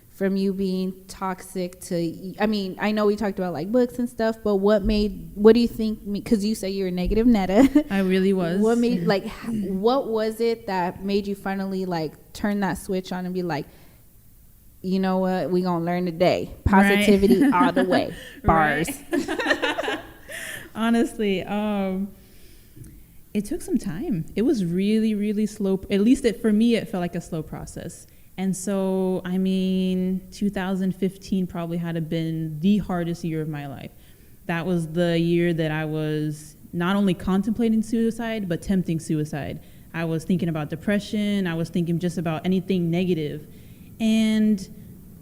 A: from you being toxic to, I know we talked about like books and stuff, but what do you think, because you say you're a negative Netta.
E: I really was.
A: What made, like, what was it that made you finally like turn that switch on and be like, you know what, we gonna learn today, positivity all the way, bars.
E: Honestly, it took some time. It was really, really slow. At least for me, it felt like a slow process. And so, 2015 probably had to been the hardest year of my life. That was the year that I was not only contemplating suicide, but tempting suicide. I was thinking about depression. I was thinking just about anything negative. And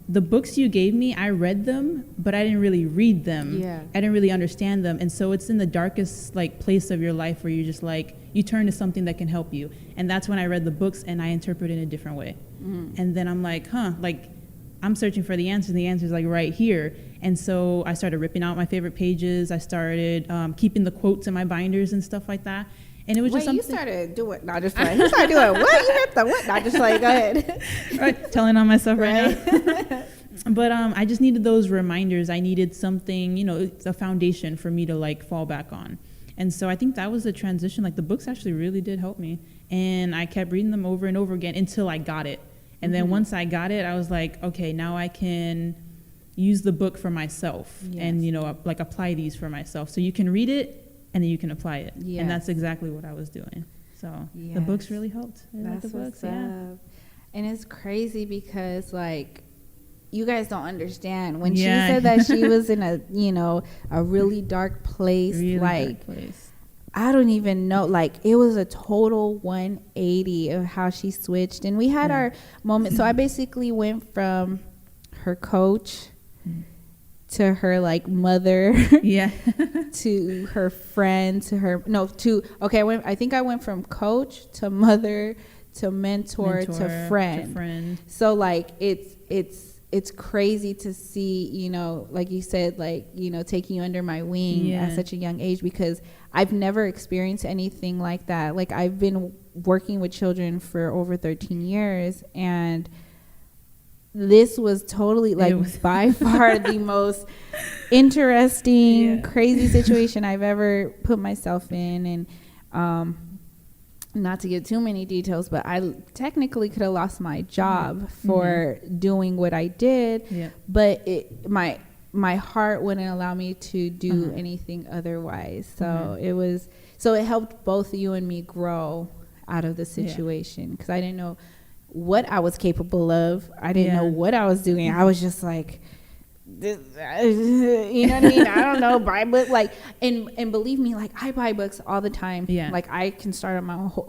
E: the books you gave me, I read them, but I didn't really read them.
A: Yeah.
E: I didn't really understand them. And so it's in the darkest like place of your life where you just like, you turn to something that can help you. And that's when I read the books and I interpret it in a different way. And then I'm like, like I'm searching for the answer, and the answer is like right here. And so I started ripping out my favorite pages. I started keeping the quotes in my binders and stuff like that. And it was just something.
A: You started doing, not just like, you started doing what? You ripped the what? Not just like, go ahead.
E: Right, telling on myself right now. But I just needed those reminders. I needed something, you know, a foundation for me to like fall back on. And so I think that was the transition. Like the books actually really did help me. And I kept reading them over and over again until I got it. And then once I got it, I was like, okay, now I can use the book for myself and, you know, like apply these for myself. So you can read it and then you can apply it. And that's exactly what I was doing. So the books really helped.
A: That's the books, And it's crazy because like, you guys don't understand. When she said that she was in a, you know, a really dark place, really like, dark place. I don't even know, like it was a total 180 of how she switched. And we had our moment. So I basically went from her coach to her like mother to her friend to her I think I went from coach to mother to mentor to friend. So like it's crazy to see, you know, like you said, like, you know, taking you under my wing at such a young age, because I've never experienced anything like that. Like I've been working with children for over 13 years, and this was totally like by far the most interesting, crazy situation I've ever put myself in. And not to give too many details, but I technically could have lost my job for doing what I did, but my heart wouldn't allow me to do anything otherwise. So it helped both you and me grow out of the situation, because I didn't know what I was capable of. I didn't know what I was doing. I was just like, you know what I mean? I don't know, buy book, like, and believe me, like I buy books all the time. Like I can start on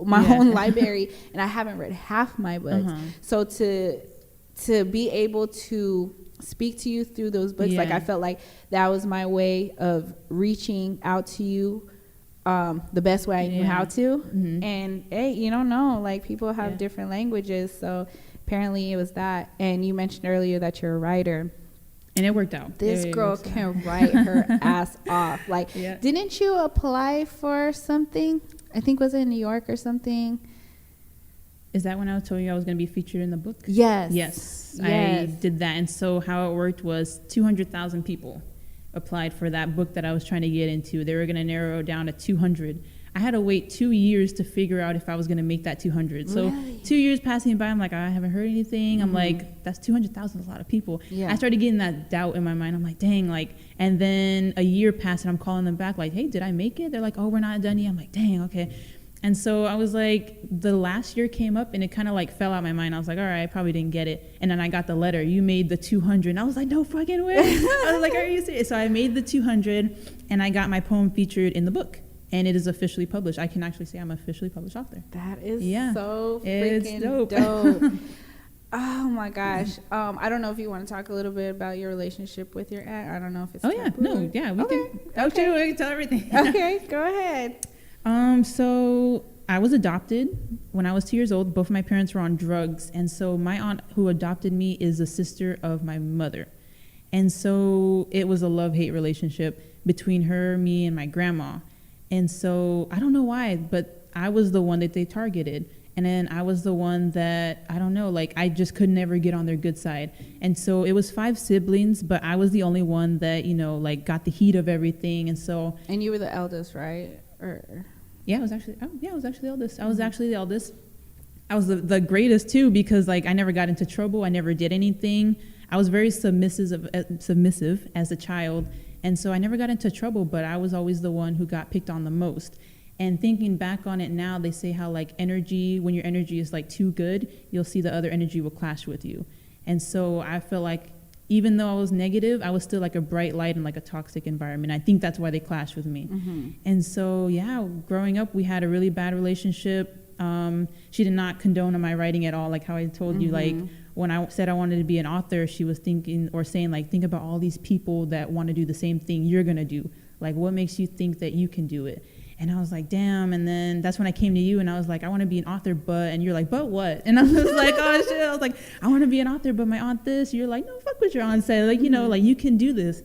A: my own library, and I haven't read half my books. So to be able to speak to you through those books, like I felt like that was my way of reaching out to you the best way I knew how to. And hey, you don't know, like people have different languages, so apparently it was that. And you mentioned earlier that you're a writer.
E: And it worked out.
A: This girl can write her ass off. Like, didn't you apply for something? I think was it in New York or something?
E: Is that when I was telling you I was going to be featured in the book?
A: Yes.
E: I did that. And so how it worked was 200,000 people applied for that book that I was trying to get into. They were going to narrow it down to 200. I had to wait 2 years to figure out if I was going to make that 200. So 2 years passing by, I'm like, I haven't heard anything. I'm like, that's 200,000 is a lot of people. I started getting that doubt in my mind. I'm like, dang, like, and then a year passed and I'm calling them back like, hey, did I make it? They're like, oh, we're not done yet. I'm like, dang, okay. And so I was like, the last year came up and it kind of like fell out my mind. I was like, all right, I probably didn't get it. And then I got the letter, you made the 200. And I was like, no fucking way. I was like, are you serious? So I made the 200 and I got my poem featured in the book. And it is officially published. I can actually say I'm an officially published author.
A: That is so freaking dope. Oh my gosh. I don't know if you want to talk a little bit about your relationship with your ex. I don't know if it's
E: we can tell everything.
A: Okay, go ahead.
E: So I was adopted when I was 2 years old. Both of my parents were on drugs. And so my aunt who adopted me is the sister of my mother. And so it was a love-hate relationship between her, me, and my grandma. And so I don't know why, but I was the one that they targeted. And then I was the one that, I don't know, like I just could never get on their good side. And so it was 5 siblings, but I was the only one that, you know, like got the heat of everything. And so. And
A: you were the eldest, right?
E: Yeah, I was actually the eldest. I was actually the eldest. I was the greatest too, because like I never got into trouble. I never did anything. I was very submissive as a child. And so I never got into trouble, but I was always the one who got picked on the most. And thinking back on it now, they say how like energy, when your energy is like too good, you'll see the other energy will clash with you. And so I felt like even though I was negative, I was still like a bright light in like a toxic environment. I think that's why they clashed with me. And so, yeah, growing up, we had a really bad relationship. She did not condone my writing at all. Like how I told you, like when I said I wanted to be an author, she was thinking or saying like, think about all these people that want to do the same thing you're going to do. Like, what makes you think that you can do it? And I was like, damn. And then that's when I came to you and I was like, I want to be an author, and you're like, but what? And I was like, oh shit. I was like, I want to be an author, but my aunt this. You're like, no, fuck what your aunt said. Like, you know, like you can do this.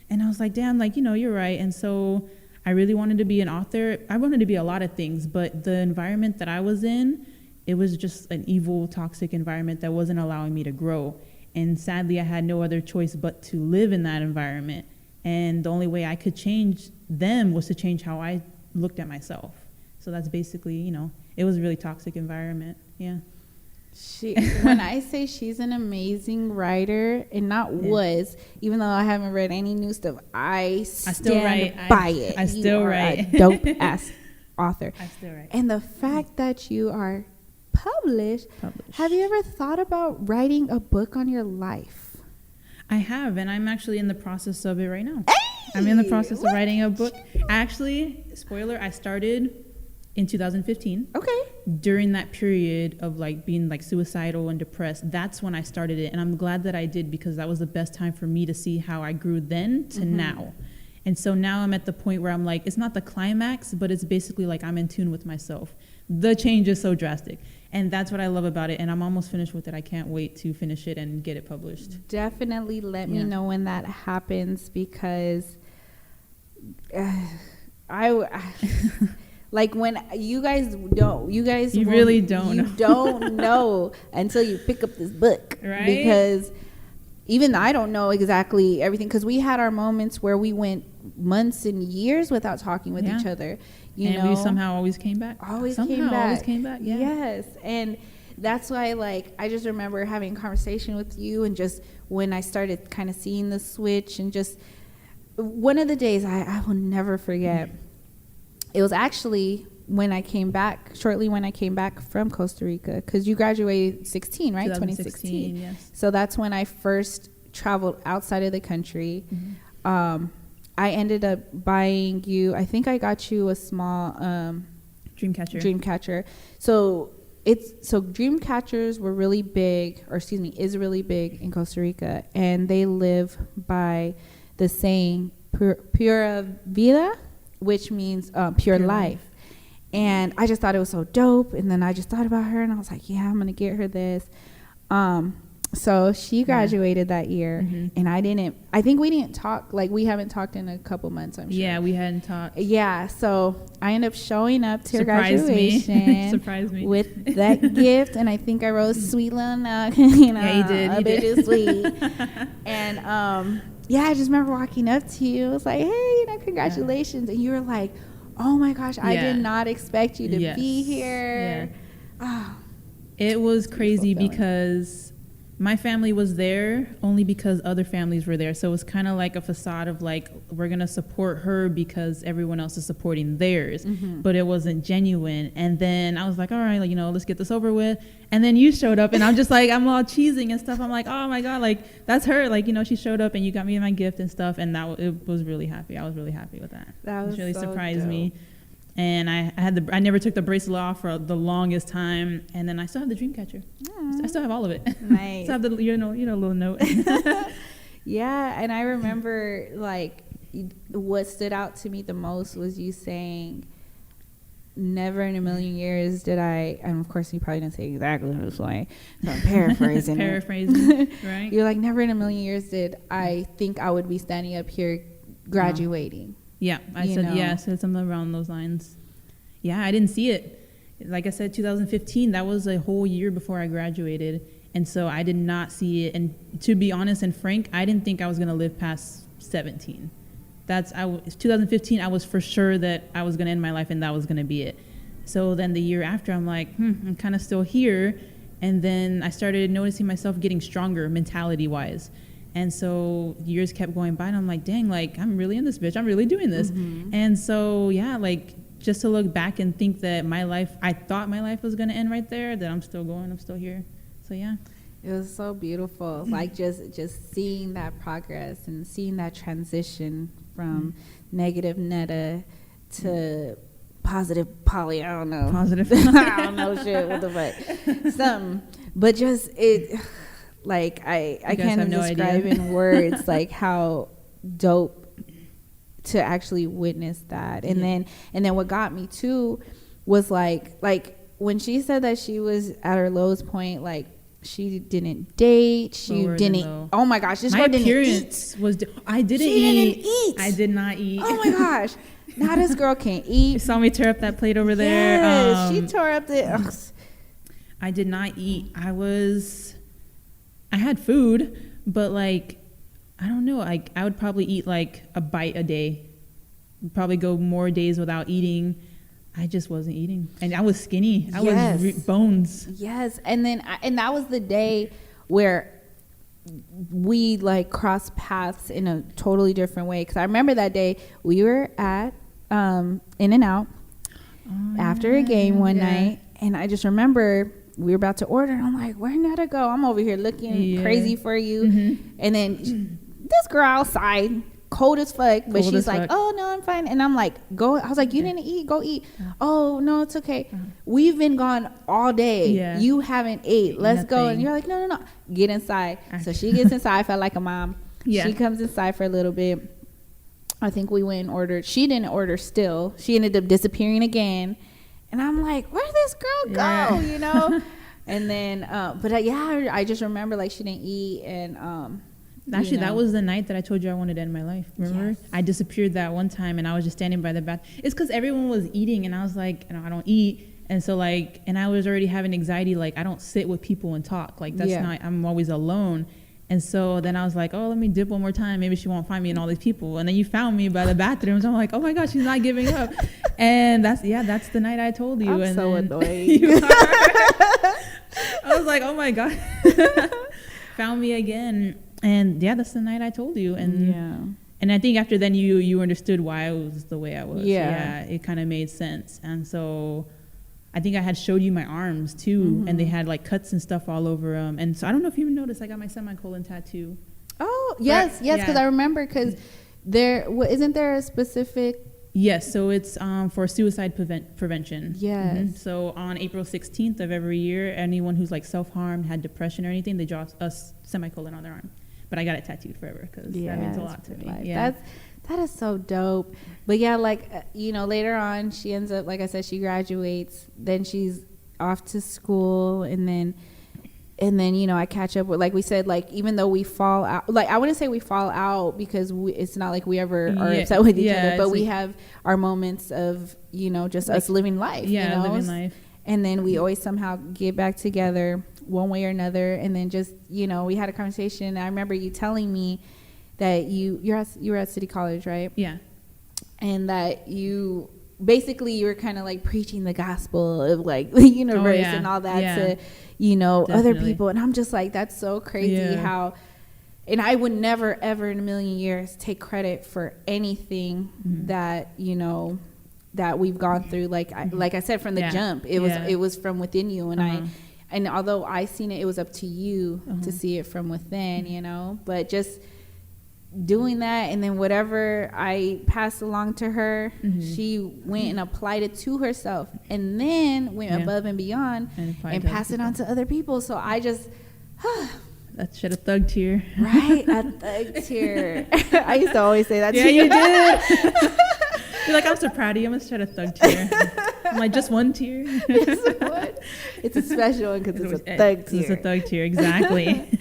E: And I was like, damn, like, you know, you're right. And so I really wanted to be an author. I wanted to be a lot of things, but the environment that I was in, it was just an evil, toxic environment that wasn't allowing me to grow. And sadly, I had no other choice but to live in that environment. And the only way I could change them was to change how I looked at myself. So that's basically, you know, it was a really toxic environment. Yeah.
A: When I say she's an amazing writer, and not was, even though I haven't read any new stuff, I still write by it.
E: I still write.
A: A dope ass author.
E: I still write.
A: And the fact that you are published, have you ever thought about writing a book on your life?
E: I have, and I'm actually in the process of it right now. Hey! I'm in the process of writing a book. Actually, spoiler, I started in 2015. Okay. During that period of like being like suicidal and depressed, that's when I started it. And I'm glad that I did, because that was the best time for me to see how I grew then to now. And so now I'm at the point where I'm like, it's not the climax, but it's basically like I'm in tune with myself. The change is so drastic. And that's what I love about it. And I'm almost finished with it. I can't wait to finish it and get it published.
A: Definitely let me know when that happens, because like when you really don't know until you pick up this book, right? Because even I don't know exactly everything, because we had our moments where we went months and years without talking with each other. You know,
E: we somehow always came back. Always came back. Yeah.
A: Yes, and that's why, like, I just remember having a conversation with you, and just when I started kind of seeing the switch, and just one of the days I will never forget. It was actually when I came back, shortly when I came back from Costa Rica, because you graduated 16, right? 2016.
E: Yes.
A: So that's when I first traveled outside of the country. I ended up buying you, I think I got you a small Dreamcatcher. So Dreamcatchers were really big, is really big in Costa Rica, and they live by the saying pura vida, which means pure life. And I just thought it was so dope. And then I just thought about her, and I was like, yeah, I'm going to get her this. So she graduated that year, and I think we didn't talk, like we haven't talked in a couple months, I'm sure.
E: Yeah, we hadn't talked.
A: Yeah, so I ended up showing up to her graduation.
E: Surprised me.
A: With that gift, and I think I wrote sweet little note, you know.
E: Yeah, you did.
A: Bitch is sweet. And I just remember walking up to you. It was like, hey, you know, congratulations. And you were like, oh my gosh, I did not expect you to be here. Oh,
E: it was crazy because my family was there only because other families were there. So it was kind of like a facade of like, we're going to support her because everyone else is supporting theirs. But it wasn't genuine. And then I was like, all right, like, you know, let's get this over with. And then you showed up, and I'm just like, I'm all cheesing and stuff. I'm like, oh my God, like that's her. Like, you know, she showed up and you got me my gift and stuff. And it was really happy. I was really happy with that.
A: That was
E: really
A: so
E: surprised
A: dope.
E: me. And I never took the bracelet off for the longest time, and then I still have the Dreamcatcher. I still have all of it.
A: Nice.
E: Still have the little note.
A: Yeah, and I remember like what stood out to me the most was you saying, "Never in a million years did I," and of course you probably didn't say exactly this way, so I'm paraphrasing.
E: Right?
A: You're like, "Never in a million years did I think I would be standing up here graduating."
E: Yeah, I said something around those lines. Yeah, I didn't see it. Like I said, 2015, that was a whole year before I graduated. And so I did not see it. And to be honest and frank, I didn't think I was going to live past 17. 2015, I was for sure that I was going to end my life and that was going to be it. So then the year after, I'm like, I'm kind of still here. And then I started noticing myself getting stronger mentality-wise. And so years kept going by, and I'm like, dang, like, I'm really in this bitch. I'm really doing this. And so, yeah, like, just to look back and think that I thought my life was going to end right there, that I'm still going, I'm still here. So, yeah.
A: It was so beautiful, like, just seeing that progress and seeing that transition from negative Netta to positive poly. I don't know.
E: Positive.
A: I don't know shit. What the fuck? Something. But just it, like I can't even describe in words like how dope to actually witness that. And then what got me too was like when she said that she was at her lowest point, like she didn't date, she didn't. Oh my gosh, this
E: my
A: girl didn't
E: appearance
A: eat.
E: was. I didn't eat. I did not eat.
A: Oh my gosh, now this girl can't eat.
E: You saw me tear up that plate over there.
A: Yes, she tore up the.
E: I did not eat. I had food, but like, I don't know. Like I would probably eat like a bite a day. Probably go more days without eating. I just wasn't eating, and I was skinny. I was bones.
A: Yes, and then and that was the day where we like crossed paths in a totally different way. Because I remember that day we were at In-N-Out after a game one night, and I just remember we were about to order, and I'm like, "Where'd Netta go?" I'm over here looking crazy for you, and then this girl outside. Cold as fuck, but she's like, "Oh no, I'm fine." And I'm like, "Go." I was like, "You didn't eat. Go eat." Oh no, it's okay. We've been gone all day.
E: Yeah.
A: You haven't ate. Let's go. And you're like, "No. Get inside." So she gets inside. I felt like a mom. Yeah. She comes inside for a little bit. I think we went and ordered. She didn't order still. She ended up disappearing again. And I'm like, "Where'd this girl go?" You know. And then, but I just remember like she didn't eat and.
E: Actually, that was the night that I told you I wanted to end my life. Remember? Yes. I disappeared that one time, and I was just standing by the bath. It's because everyone was eating, and I was like, I don't eat. And so, like, and I was already having anxiety. Like, I don't sit with people and talk. Like, that's not, I'm always alone. And so then I was like, oh, let me dip one more time. Maybe she won't find me and all these people. And then you found me by the bathrooms. I'm like, oh, my gosh, she's not giving up. And that's the night I told you.
A: I'm so annoying.
E: I was like, oh, my God. Found me again. And that's the night I told you. And and I think after then you understood why I was the way I was. Yeah, it kind of made sense. And so I think I had showed you my arms too, and they had like cuts and stuff all over them. And so I don't know if you even noticed, I got my semicolon tattoo.
A: Oh yes, because I remember because isn't there a specific.
E: Yes, so it's for suicide prevention.
A: Yes.
E: So on April 16th of every year, anyone who's like self-harmed, had depression or anything, they draw a semicolon on their arm. But I got it tattooed forever because that means a lot to me. Yeah.
A: That is so dope. But yeah, like, later on, she ends up, like I said, she graduates. Then she's off to school. And then, I catch up with, like we said, like, even though we fall out, like, I wouldn't say we fall out because it's not like we ever are upset with each other. But we have our moments of, just like, us living life.
E: Yeah, living life.
A: And then we always somehow get back together one way or another. And then just, we had a conversation. I remember you telling me that you were at City College, right?
E: Yeah.
A: And that you were kind of like preaching the gospel of like the universe and all that to, other people. And I'm just like, that's so crazy how, and I would never, ever in a million years take credit for anything that, that we've gone through. Like I said, from the jump, it was from within you. And and although I seen it was up to you to see it from within, but just doing that. And then whatever I passed along to her, she went and applied it to herself and then went above and beyond and passed it on to other people. So I just,
E: that shed a thug tear.
A: Right, a thug tear. I used to always say that to you.
E: You did. You're like, I'm so proud of you. I'm going to shed a thug tear. I'm like, just one tear?
A: It's a special one because it's a thug tear.
E: It's a thug tear, exactly.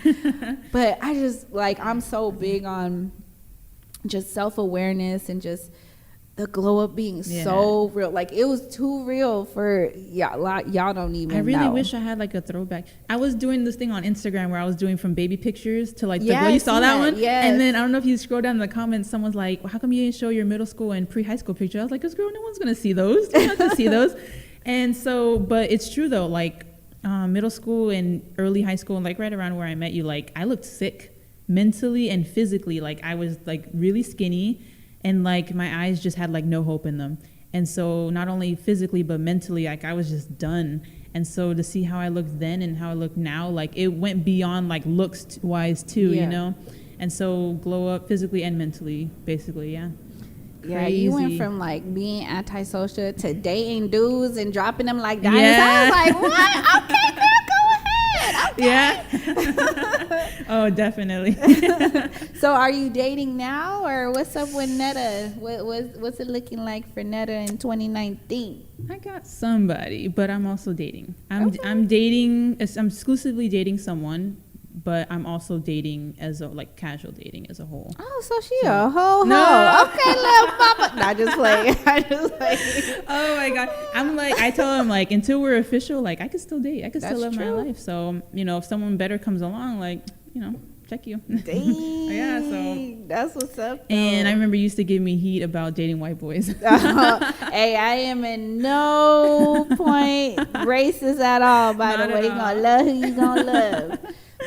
A: But I just, like, I'm so big on just self-awareness and just the glow up being so real. Like, it was too real for y'all don't even know.
E: I really wish I had like a throwback. I was doing this thing on Instagram where I was doing from baby pictures to like the you saw that one?
A: Yes.
E: And then I don't know if you scroll down in the comments, someone's like, well, how come you didn't show your middle school and pre-high school picture? I was like, because girl, no one's going to see those. They're not going to see those. And so, but it's true though, like middle school and early high school, and like right around where I met you, like I looked sick mentally and physically. Like I was like really skinny. And like my eyes just had like no hope in them. And so not only physically, but mentally, like I was just done. And so to see how I looked then and how I look now, like it went beyond like looks wise too, And so glow up physically and mentally, basically,
A: Yeah, you went from like being antisocial to dating dudes and dropping them like diamonds.
E: Yeah.
A: I was like, what? Okay, girl, go ahead. Okay.
E: Yeah. Oh, definitely.
A: So are you dating now, or what's up with Netta? What's it looking like for Netta in 2019?
E: I got somebody, but I'm also dating. I'm
A: Okay.
E: I'm exclusively dating someone, but I'm also dating as a like casual dating as a whole.
A: Oh, so she a hoe.
E: No.
A: Okay, little papa. Nah, just playing. I just playing.
E: Oh my god. I'm like, I tell him like, until we're official, like I can still date. I can still
A: That's
E: live
A: true.
E: my life. So, if someone better comes along, like, check you.
A: Dang.
E: Yeah, so.
A: That's what's up.
E: And I
A: though.
E: remember you used to give me heat about dating white boys.
A: Hey, I am in no point racist at all, by
E: Not
A: the
E: at
A: way. You
E: all.
A: gonna love who you gonna love.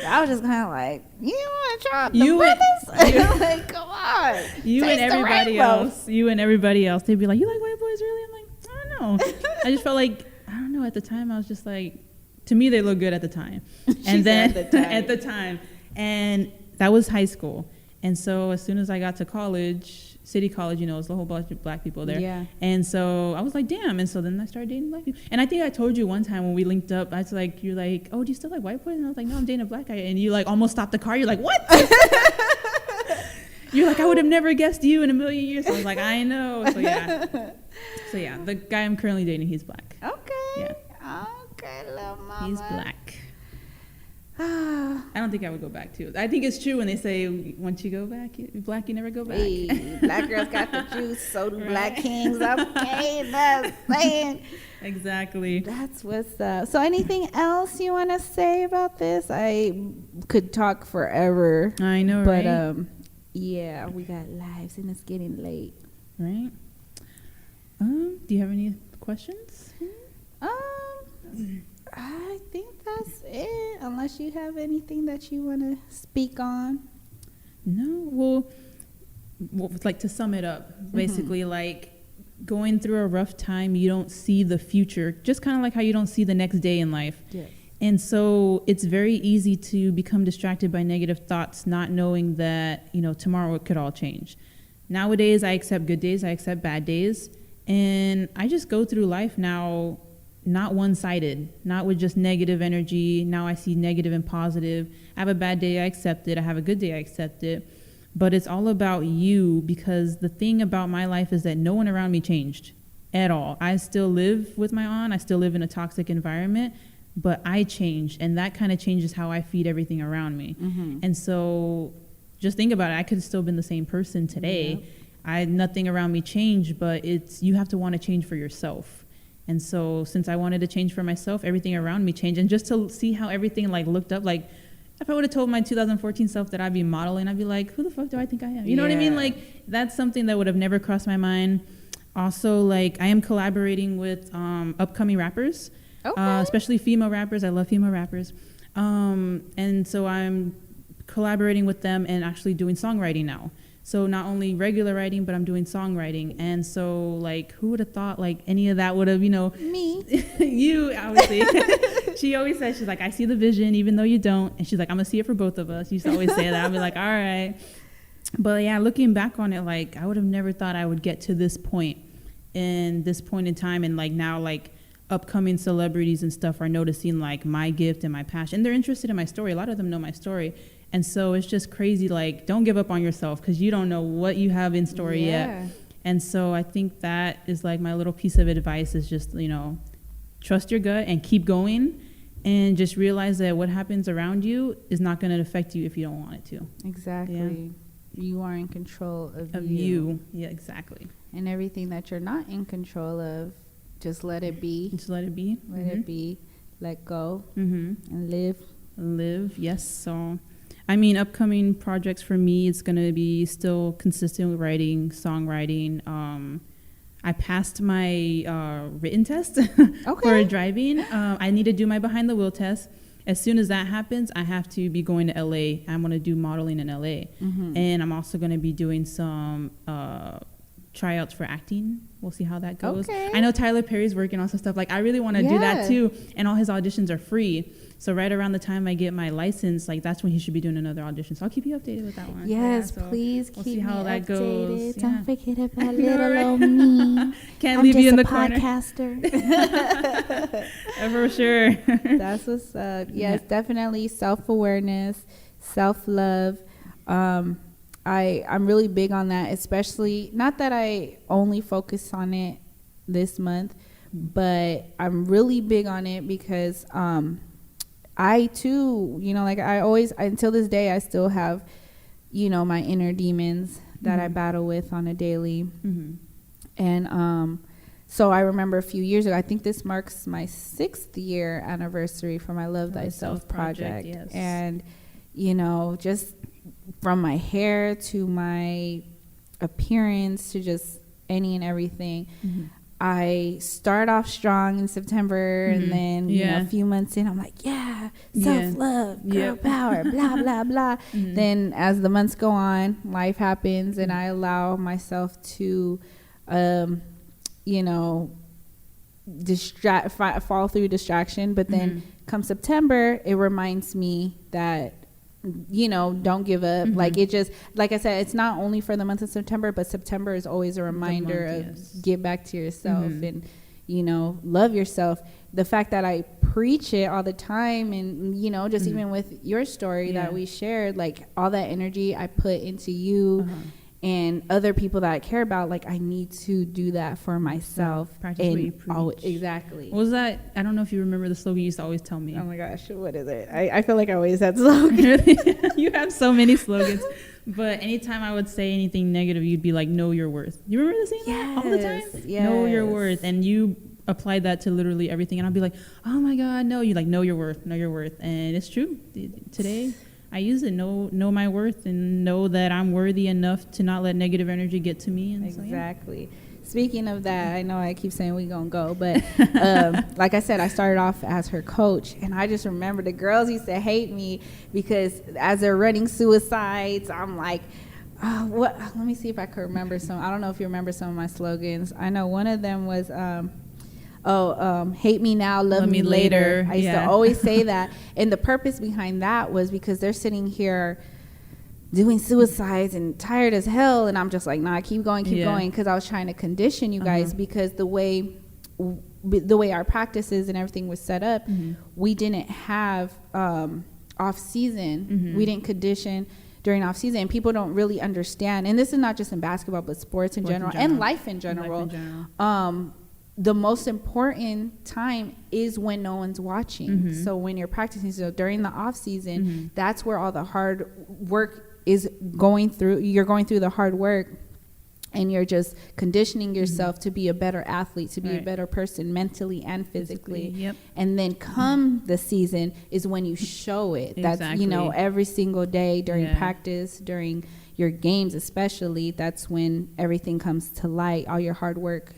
A: I was just kind of like, you want to try the
E: You and-
A: brothers? Like, come on.
E: You
A: Taste
E: and
A: the
E: everybody
A: rainbow.
E: else. You and everybody else. They'd be like, you like white boys, really? I'm like, I don't know. I just felt like, I don't know. At the time, I was just like, to me, they look good at the time. And then
A: said at the time.
E: at the time, and that was high school. And so as soon as I got to college, City College, it's a whole bunch of black people there.
A: Yeah.
E: And so I was like, damn. And so then I started dating black people. And I think I told you one time when we linked up, I was like, you're like, oh, do you still like white boys? And I was like, no, I'm dating a black guy. And you like almost stopped the car. You're like, what? You're like, I would have never guessed you in a million years. I was like, I know. So yeah, the guy I'm currently dating, he's black.
A: Okay.
E: Yeah.
A: Okay, little mama.
E: He's black.
A: Ah,
E: I don't think I would go back too. I think it's true when they say once you go back, black, you never go back.
A: hey, black girls got the juice, so do black
E: Right.
A: kings. Okay, that's saying.
E: Exactly.
A: That's what's up. So anything else you want to say about this? I could talk forever.
E: I know,
A: But
E: right?
A: yeah, we got lives and it's getting late.
E: Right. Do you have any questions?
A: I think that's it. Unless you have anything that you want to speak on.
E: No. Well, like to sum it up, basically, like going through a rough time, you don't see the future, just kind of like how you don't see the next day in life.
A: Yes.
E: And so it's very easy to become distracted by negative thoughts, not knowing that, tomorrow it could all change. Nowadays, I accept good days, I accept bad days, and I just go through life now, not one-sided, not with just negative energy. Now I see negative and positive. I have a bad day, I accept it. I have a good day, I accept it. But it's all about you, because the thing about my life is that no one around me changed at all. I still live with my aunt. I still live in a toxic environment, but I changed, and that kind of changes how I feed everything around me. And so just think about it. I could have still been the same person today. Nothing around me changed, but you have to want to change for yourself. And so since I wanted to change for myself, everything around me changed. And just to see how everything looked up, like if I would have told my 2014 self that I'd be modeling, I'd be like, who the fuck do I think I am? You know what I mean?
A: Yeah.
E: Like that's something that would have never crossed my mind. Also, like I am collaborating with upcoming rappers,
A: Okay.
E: especially female rappers. I love female rappers. And so I'm collaborating with them and actually doing songwriting now. So not only regular writing, but I'm doing songwriting. And so like, who would have thought like any of that would have,
A: Me.
E: you obviously. She always says, she's like, I see the vision, even though you don't. And she's like, I'm gonna see it for both of us. She used to always say that. I'd be like, all right. But yeah, looking back on it, like I would have never thought I would get to this point in time. And like now, like upcoming celebrities and stuff are noticing like my gift and my passion. And they're interested in my story. A lot of them know my story. And so it's just crazy, like, don't give up on yourself because you don't know what you have in store yet. And so I think that is like my little piece of advice is just, trust your gut and keep going and just realize that what happens around you is not going to affect you if you don't want it to.
A: Exactly. You are in control of
E: you. Yeah, exactly.
A: And everything that you're not in control of, just let it be.
E: Just let it be.
A: Let it be. Let go.
E: Mm-hmm.
A: And live.
E: Live, yes. So, I mean, upcoming projects for me, it's going to be still consistent with writing, songwriting. I passed my written test for driving. I need to do my behind the wheel test. As soon as that happens, I have to be going to LA. I'm going to do modeling in LA. And I'm also going to be doing some tryouts for acting. We'll see how that goes. I know Tyler Perry's working on some stuff. Like, I really want to do that too. And all his auditions are free. So right around the time I get my license, like that's when he should be doing another audition. So I'll keep you updated with that one.
A: Yes,
E: Yeah, so
A: please
E: we'll
A: keep
E: see how
A: me
E: that
A: updated.
E: goes.
A: Don't
E: Yeah.
A: forget about little old me.
E: Can't
A: I'm
E: leave
A: just
E: you in
A: a
E: the corner.
A: podcaster.
E: For sure.
A: That's what's up. Yes, definitely self-awareness, self-love. I'm really big on that, especially not that I only focus on it this month, but I'm really big on it because I too, like I always, until this day, I still have, my inner demons that I battle with on a daily. And so I remember a few years ago, I think this marks my 6th year anniversary for my Love Thyself project.
E: Yes.
A: And, just from my hair to my appearance to just any and everything, I start off strong in September, and then a few months in, I'm like, self-love, girl power, blah blah blah. Then as the months go on, life happens, and I allow myself to, fall through distraction. But then come September, it reminds me that, don't give up. Like it just, like I said, it's not only for the month of September, but September is always a reminder of get back to yourself and, love yourself. The fact that I preach it all the time, and, just even with your story that we shared, like all that energy I put into you and other people that I care about, like I need to do that for myself.
E: Practice what you preach.
A: Exactly.
E: What was that? I don't know if you remember the slogan you used to always tell me.
A: Oh my gosh, what is it? I feel like I always had slogans.
E: You have so many slogans. But anytime I would say anything negative, you'd be like, know your worth. You remember saying that all the time?
A: Yes.
E: Know your worth. And you applied that to literally everything. And I'll be like, oh my God, no. You like, know your worth, know your worth. And it's true. Today, I use it, know my worth, and know that I'm worthy enough to not let negative energy get to me. And
A: exactly. So, speaking of that, I know I keep saying we gonna go, but like I said, I started off as her coach, and I just remember the girls used to hate me because as they're running suicides, I'm like, what? Let me see if I can remember some. I don't know if you remember some of my slogans. I know one of them was, hate me now, love me later. I used to always say that. And the purpose behind that was because they're sitting here doing suicides and tired as hell. And I'm just like, nah, keep going. Because I was trying to condition you guys, because the way our practices and everything was set up, we didn't have off season. We didn't condition during off season, and people don't really understand. And this is not just in basketball, but sports in general and life in general. The most important time is when no one's watching. So when you're practicing, so during the off season, that's where all the hard work is going through. You're going through the hard work, and you're just conditioning yourself to be a better athlete, to be a better person mentally and physically. And then come the season is when you show it. That's, every single day during practice, during your games especially, that's when everything comes to light. All your hard work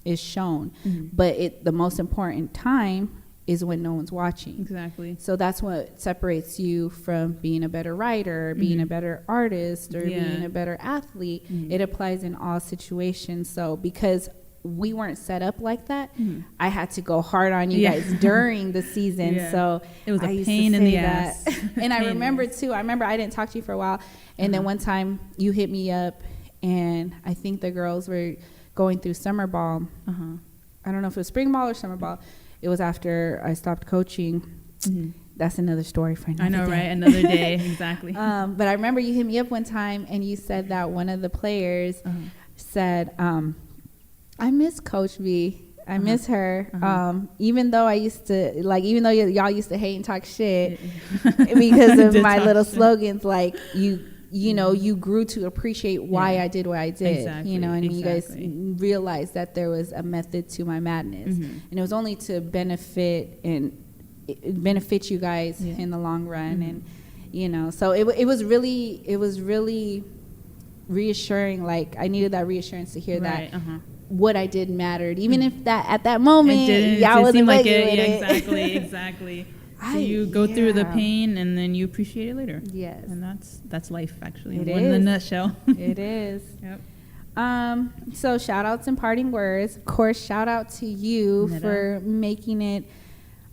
A: is shown. But the most important time is when no one's watching.
E: Exactly.
A: So that's what separates you from being a better writer, being a better artist, or being a better athlete. It applies in all situations. So because we weren't set up like that, I had to go hard on you guys during the season. So
E: it was a pain in the ass.
A: And I remember too, I didn't talk to you for a while, and then one time you hit me up, and I think the girls were going through summer ball. I don't know if it was spring ball or summer ball. It was after I stopped coaching. That's another story for another day.
E: I know, right? Another day, exactly.
A: But I remember you hit me up one time, and you said that one of the players said, I miss Coach V. I miss her. Even though even though y'all used to hate and talk shit because of my little slogans, like you grew to appreciate why I did what I did.
E: Exactly.
A: And you guys realized that there was a method to my madness, and it was only to benefit you guys in the long run. And so it was really reassuring. Like I needed that reassurance to hear that what I did mattered, even if that at that moment y'all wasn't
E: like
A: it.
E: Exactly. So you go through the pain, and then you appreciate it later.
A: Yes.
E: And that's life, actually.
A: It
E: in a nutshell.
A: It is. So shout outs and parting words. Of course, shout out to you
E: Netta.
A: for making it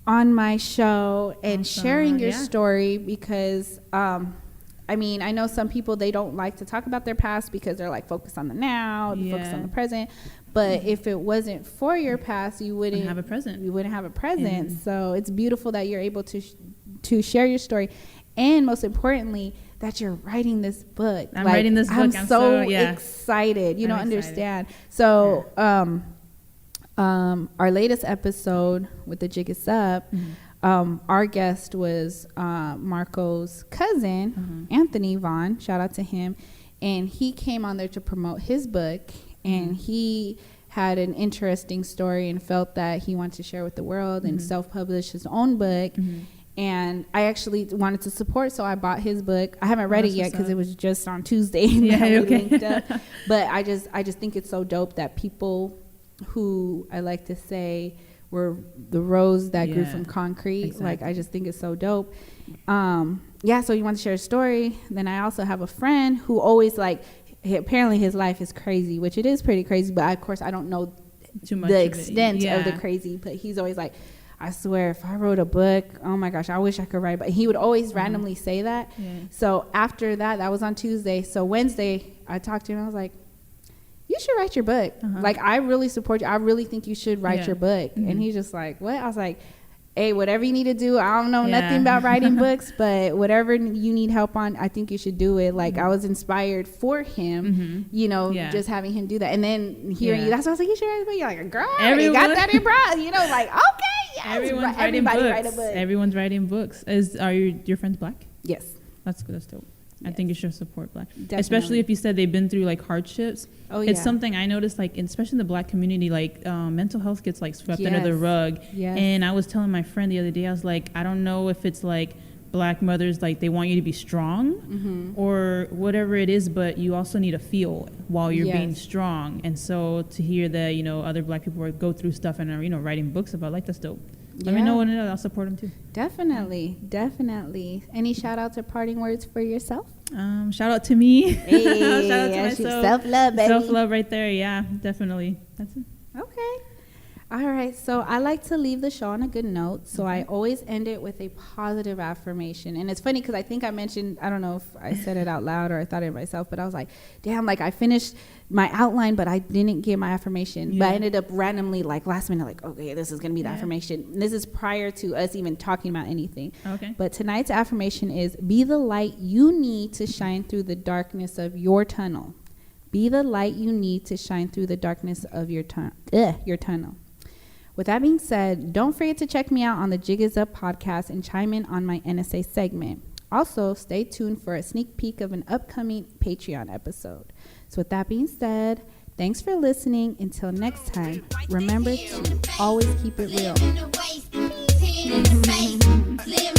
A: on my show and
E: Awesome.
A: sharing your
E: Yeah.
A: story because I mean, I know some people, they don't like to talk about their past because they're like focused on the now, focused on the present. But if it wasn't for your past, you wouldn't
E: have a present.
A: You wouldn't have a present. So it's beautiful that you're able to share your story, and most importantly, that you're writing this book.
E: I'm writing this book.
A: I'm so
E: yeah.
A: excited. You
E: I'm
A: don't understand.
E: excited.
A: So our latest episode with the Jig Is Up, our guest was Marco's cousin, Anthony Vaughn. Shout out to him. And he came on there to promote his book, and he had an interesting story and felt that he wanted to share with the world and self-publish his own book. And I actually wanted to support, so I bought his book. I haven't read it yet because it was just on Tuesday.
E: Yeah,
A: that we
E: okay.
A: linked up. But I just think it's so dope that people who, I like to say, were the rose that grew from concrete.
E: Exactly.
A: Like, I just think it's so dope. Yeah, so you want to share a story. Then I also have a friend who always, like, apparently his life is crazy, which it is pretty crazy, but of course I don't know
E: Too much
A: the
E: of it.
A: extent
E: Yeah.
A: of the crazy. But he's always like, I swear, if I wrote a book, oh my gosh, I wish I could write. But he would always randomly say that.
E: Yeah.
A: So after that was on Tuesday. So Wednesday, I talked to him. I was like, you should write your book. Like, I really support you. I really think you should write your book. And he's just like, what? I was like, hey, whatever you need to do. I don't know nothing about writing books, but whatever you need help on, I think you should do it. Like, I was inspired for him, you know, just having him do that. And then hearing you, that's why I was like, you should write a book. You're like, girl, you got that in bro. You know, like, okay, yes.
E: Everyone's writing
A: Everybody
E: books.
A: write a book.
E: Everyone's writing books. Are your friends Black?
A: Yes.
E: That's good. That's dope. I think you should support Black,
A: Definitely.
E: especially if you said they've been through like hardships.
A: Oh,
E: It's
A: yeah.
E: something I noticed, like especially in the Black community, like mental health gets like swept under the
A: Yes.
E: rug.
A: Yes.
E: And I was telling my friend the other day, I was like, I don't know if it's like Black mothers, like they want you to be strong or whatever it is, but you also need to feel while you're being
A: Yes.
E: strong. And so to hear that, you know, other Black people go through stuff and are, you know, writing books about, like, that's dope. Let me know when I'll support them too.
A: Definitely. Any shout outs or parting words for yourself?
E: Shout out to me.
A: Hey,
E: Shout out to
A: that's your
E: myself.
A: self-love, baby.
E: Self-love right there. Yeah, definitely. That's it.
A: Okay. All right. So I like to leave the show on a good note. So I always end it with a positive affirmation. And it's funny because I think I mentioned, I don't know if I said it out loud or I thought it myself, but I was like, damn, like I finished my outline, but I didn't get my affirmation. But I ended up randomly, like last minute, like, okay, this is going to be the affirmation. And this is prior to us even talking about anything.
E: Okay.
A: But tonight's affirmation is, be the light you need to shine through the darkness of your tunnel. Be the light you need to shine through the darkness of your tunnel. With that being said, don't forget to check me out on the Jig Is Up podcast and chime in on my NSA segment. Also, stay tuned for a sneak peek of an upcoming Patreon episode. So with that being said, thanks for listening. Until next time, remember to always keep it real.
C: Slim in the waist, 10 in the face, slim